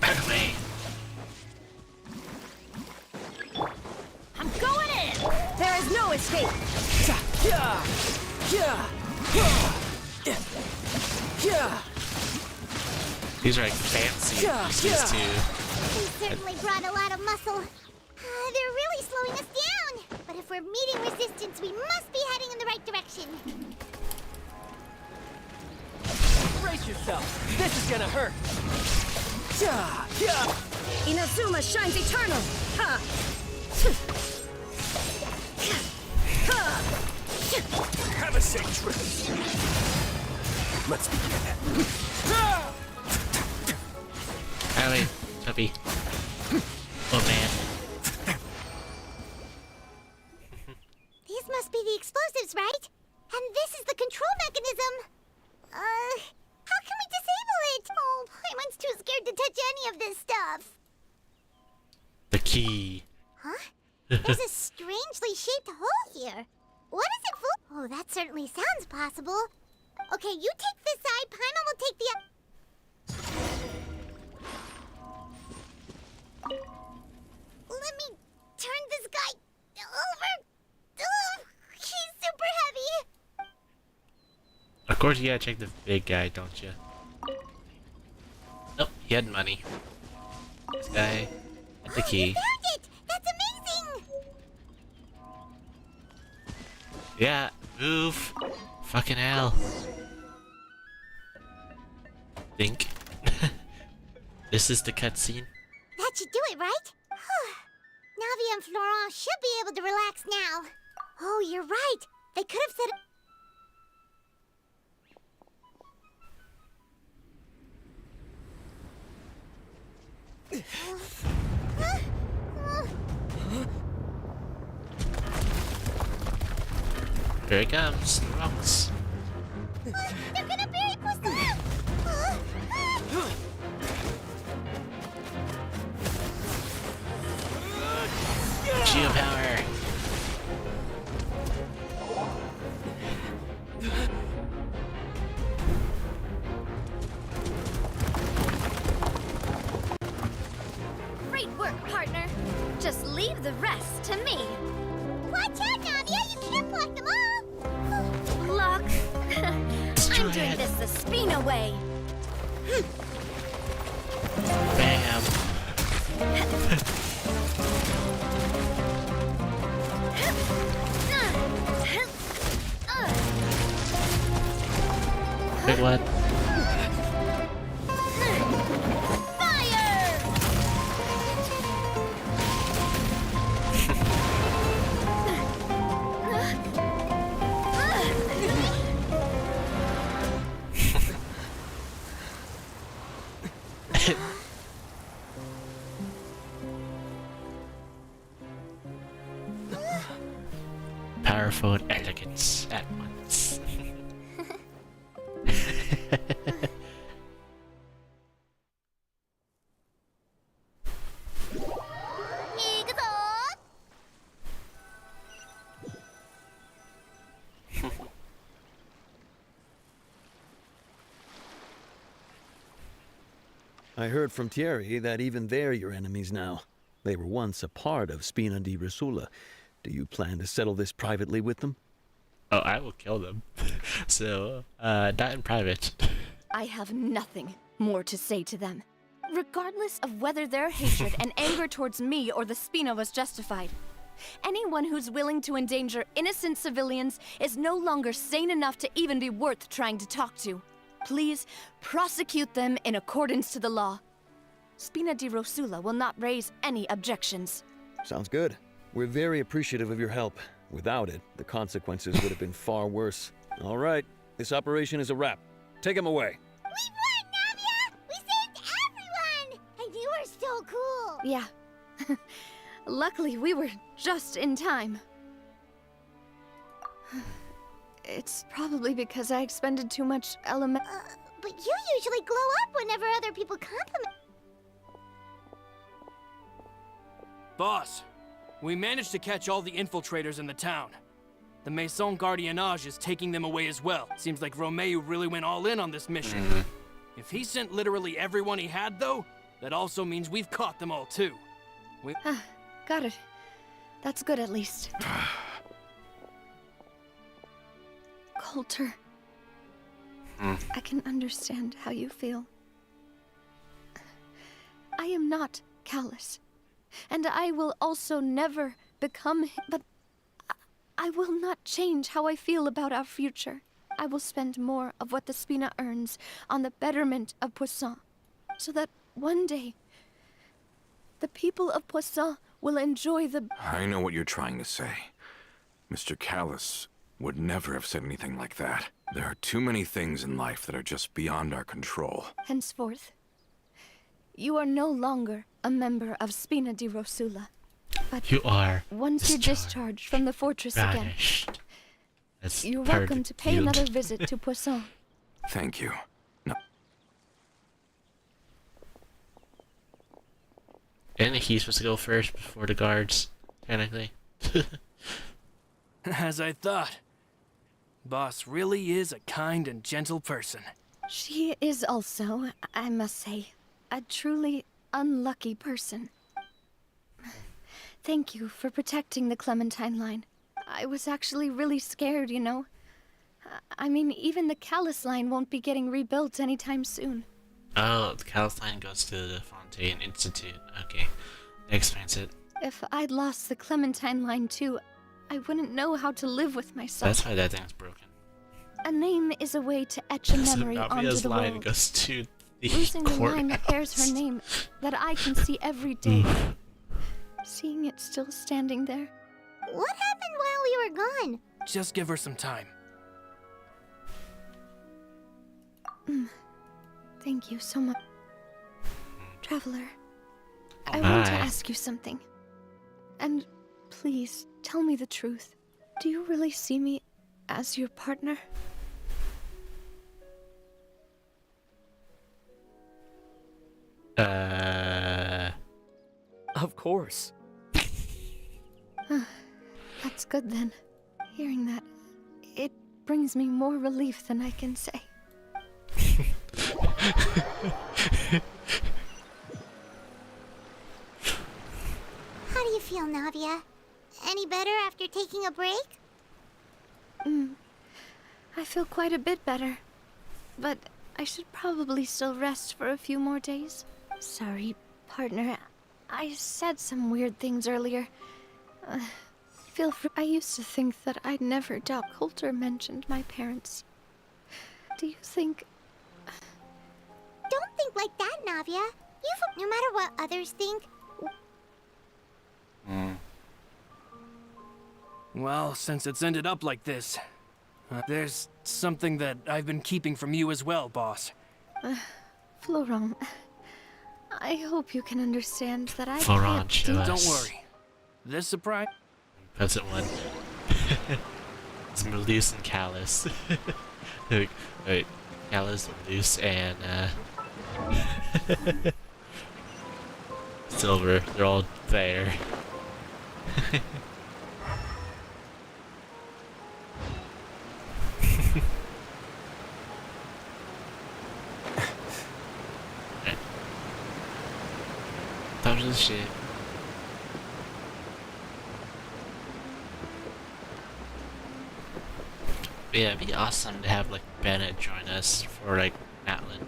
Back of me. I'm going in! There is no escape. These are like fancy pieces too. We certainly brought a lot of muscle. They're really slowing us down. But if we're meeting resistance, we must be heading in the right direction. Brace yourself. This is gonna hurt. Inazuma shines eternal! Ha! Have a safe trip. Let's begin. Oh wait, puppy. Oh man. These must be the explosives, right? And this is the control mechanism. How can we disable it? Oh, Paimon's too scared to touch any of this stuff. The key. Huh? There's a strangely shaped hole here. What is it for? Oh, that certainly sounds possible. Okay, you take this side, Paimon will take the other. Let me turn this guy over. Ugh, he's super heavy. Of course you gotta check the big guy, don't you? Nope, he had money. This guy had the key. You found it! That's amazing! Yeah, move. Fucking hell. Think. This is the cutscene. That should do it, right? Navi and Florent should be able to relax now. Oh, you're right. They could have said... Here it comes. The rocks. They're gonna bury Poisson! Geo power. Great work, partner. Just leave the rest to me. Watch out, Navia! You can't block them all! Block. I'm doing this the Spina way. Bam. Wait, what? Fire! Powerful and elegance at once. I heard from Thierry that even they're your enemies now. They were once a part of Spina di Rosula. Do you plan to settle this privately with them? Oh, I will kill them. So, not in private. I have nothing more to say to them. Regardless of whether their hatred and anger towards me or the Spina was justified, anyone who's willing to endanger innocent civilians is no longer sane enough to even be worth trying to talk to. Please prosecute them in accordance to the law. Spina di Rosula will not raise any objections. Sounds good. We're very appreciative of your help. Without it, the consequences would have been far worse. All right, this operation is a wrap. Take him away. We won, Navia! We saved everyone! And you were so cool! Yeah. Luckily, we were just in time. It's probably because I expended too much element. But you usually glow up whenever other people compliment. Boss, we managed to catch all the infiltrators in the town. The Maison Gardiennage is taking them away as well. Seems like Romeo really went all in on this mission. If he sent literally everyone he had, though, that also means we've caught them all, too. Got it. That's good, at least. Coulter. I can understand how you feel. I am not callous. And I will also never become him, but I will not change how I feel about our future. I will spend more of what the Spina earns on the betterment of Poisson, so that one day, the people of Poisson will enjoy the... I know what you're trying to say. Mr. Callus would never have said anything like that. There are too many things in life that are just beyond our control. Henceforth, you are no longer a member of Spina di Rosula. But You are once you're discharged from the fortress banished. again, That's you're part of welcome the to pay guild. another visit to Poisson. Thank you. No. And he's supposed to go first before the guards, technically. As I thought. Boss really is a kind and gentle person. She is also, I must say, a truly unlucky person. Thank you for protecting the Clementine line. I was actually really scared, you know. I mean, even the Callus line won't be getting rebuilt anytime soon. Oh, the Calistine goes to the Fontaine Institute. Okay, that explains it. If I'd lost the Clementine line too, I wouldn't know how to live with myself. That's why that thing's broken. A name is a way to etch a memory So onto Navia's the line world. goes to the Losing the line that bears courthouse. her name, that I can see every day. Seeing it still standing there. What happened while we were gone? Just give her some time. Thank you so much. Traveler, I my. want to ask you something. And please, tell me the truth. Do you really see me as your partner? Of course. That's good then. Hearing that, it brings me more relief than I can say. How do you feel, Navia? Any better after taking a break? I feel quite a bit better. But I should probably still rest for a few more days. Sorry, partner. I said some weird things earlier. Feel free. I used to think that I'd never doubt. Coulter mentioned my parents. Do you think... Don't think like that, Navia. No matter what others think. Well, since it's ended up like this, there's something that I've been keeping from you as well, boss. Florent, I hope you can understand that I Florent, can't show do... us. Don't worry. This surprise... Present one. It's Meluse and Callus. Wait, Callus, Meluse, and Silver. They're all there. That was the shit. Yeah, it'd be awesome to have like Bennett join us for like Atlan,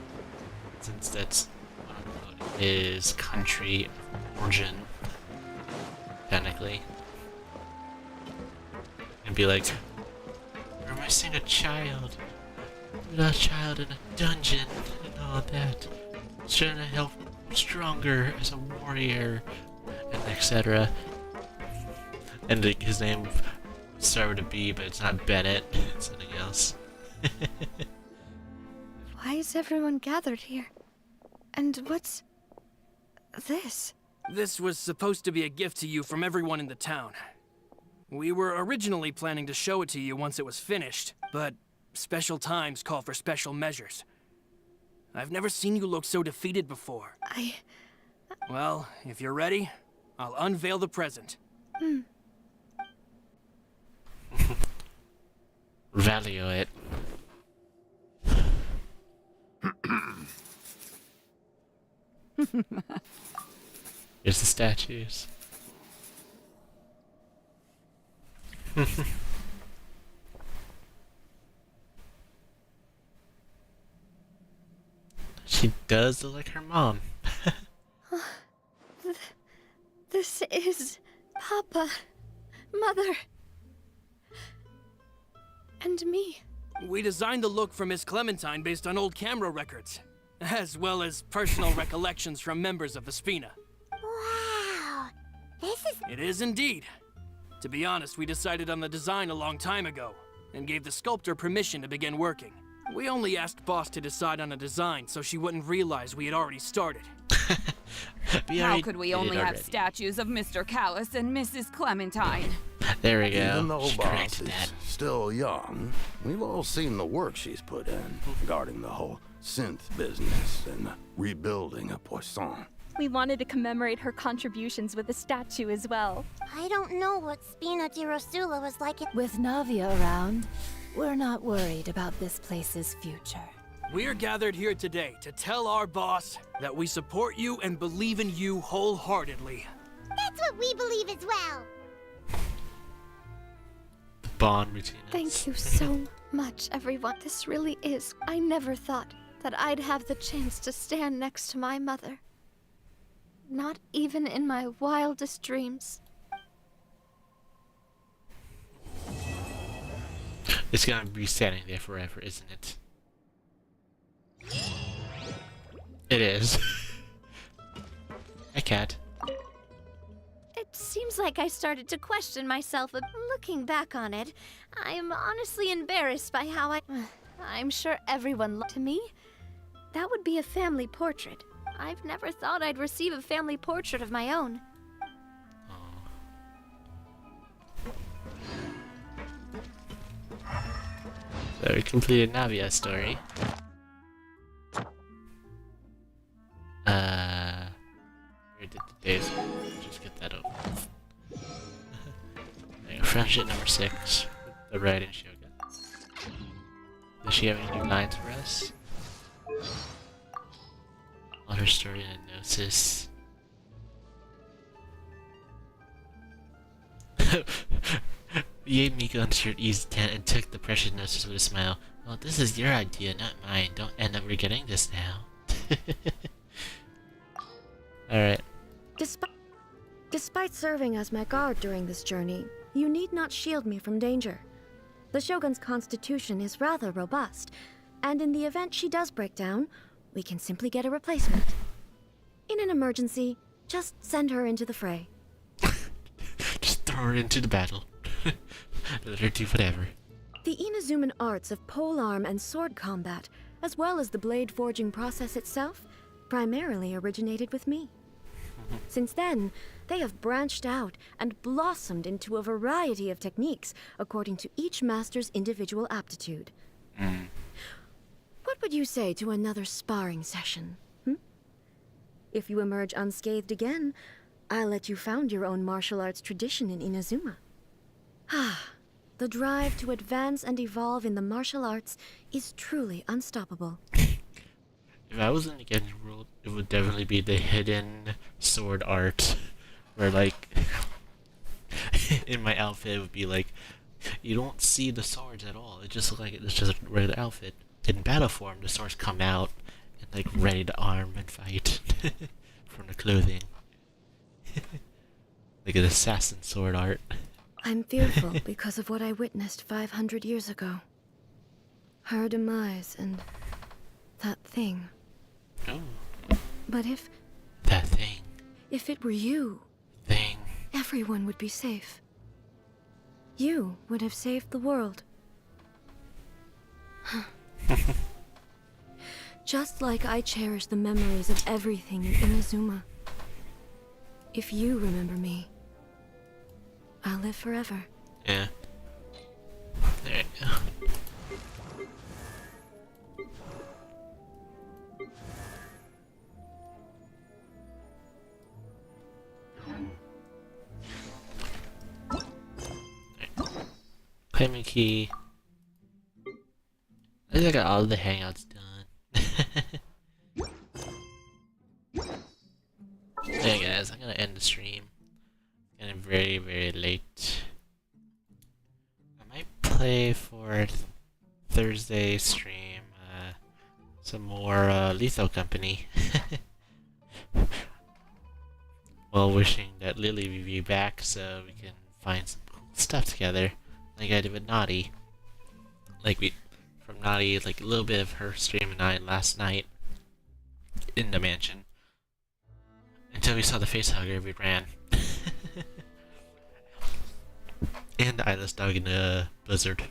since that's his country of origin, technically. And be like, we're missing a child. We lost a child in a dungeon and all that. Trying to help him stronger as a warrior, and etc. And like, his name started with a B, but it's not Bennett, it's something else. Why is everyone gathered here? And what's... this? This was supposed to be a gift to you from everyone in the town. We were originally planning to show it to you once it was finished, but special times call for special measures. I've never seen you look so defeated before. Well, if you're ready, I'll unveil the present. Value it. Here's the statues. She does look like her mom. is Papa, Mother, and me. We designed the look for Miss Clementine based on old camera records, as well as personal recollections from members of the Spina. Wow. This is... It is indeed. To be honest, we decided on the design a long time ago, and gave the sculptor permission to begin working. We only asked Boss to decide on a design so she wouldn't realize we had already started. How could we only have statues of Mr. Callus and Mrs. Clementine? There we go. Even though Just Boss corrected is that. still young, we've all seen the work she's put in regarding the whole synth business and rebuilding a Poisson. We wanted to commemorate her contributions with a statue as well. I don't know what Spina di Rosula was like in... With Navia around, we're not worried about this place's future. We are gathered here today to tell our boss that we support you and believe in you wholeheartedly. That's what we believe as well. The bond between us. Thank you so much, everyone. This really is. I never thought that I'd have the chance to stand next to my mother. Not even in my wildest dreams. It's gonna be standing there forever, isn't it? It is. Hi, cat. It seems like I started to question myself. Looking back on it, I'm honestly embarrassed by how I'm sure everyone looked to me. That would be a family portrait. I've never thought I'd receive a family portrait of my own. So we completed Navia's story. We did the days. Just get that over with. Friendship number 6. The Riding Shogun. Does she have any new lines for us? On her story and gnosis. Gave Miko unshirt easy tent and took the precious gnosis with a smile. Well, this is your idea, not mine. Don't end up regretting this now. Alright. Despite serving as my guard during this journey, you need not shield me from danger. The Shogun's constitution is rather robust, and in the event she does break down, we can simply get a replacement. In an emergency, just send her into the fray. Just throw her into the battle. Let her do whatever. The Inazuman arts of polearm and sword combat, as well as the blade forging process itself, primarily originated with me. Since then, they have branched out and blossomed into a variety of techniques according to each master's individual aptitude. What would you say to another sparring session? If you emerge unscathed again, I'll let you found your own martial arts tradition in Inazuma. The drive to advance and evolve in the martial arts is truly unstoppable. If I was in the Genshin world, it would definitely be the hidden sword art. Where, like, in my outfit, it would be like, you don't see the swords at all. It just looks like it's just a regular outfit. In battle form, the swords come out and, like, ready to arm and fight from the clothing. Like an assassin sword art. I'm fearful because of what I witnessed 500 years ago. Her demise and that thing. Oh. But if... That thing. If it were you... Thing. Everyone would be safe. You would have saved the world. Just like I cherish the memories of everything in Inazuma. If you remember me, I'll live forever. Yeah. There you go. Claim a key. I think I got all the hangouts done. Hey guys, I'm gonna end the stream. It's getting very, very late. I might play for Thursday stream some more Lethal Company. while wishing that Lily would be back so we can find some cool stuff together, like I did with Naughty. From Naughty, like a little bit of her stream and I last night in the mansion. Until we saw the facehugger, we ran. And the eyeless dog in the blizzard.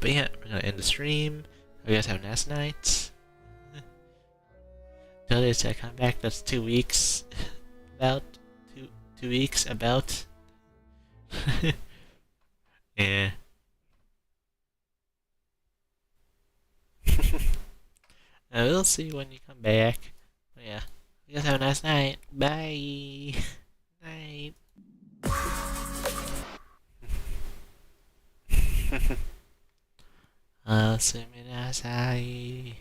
But yeah, we're gonna end the stream. Hope you guys have a nice night. Till they say I come back, that's 2 weeks. About 2 weeks, about. Yeah. We'll see when you come back. But yeah. You guys have a nice night. Bye. Night. Suminasai.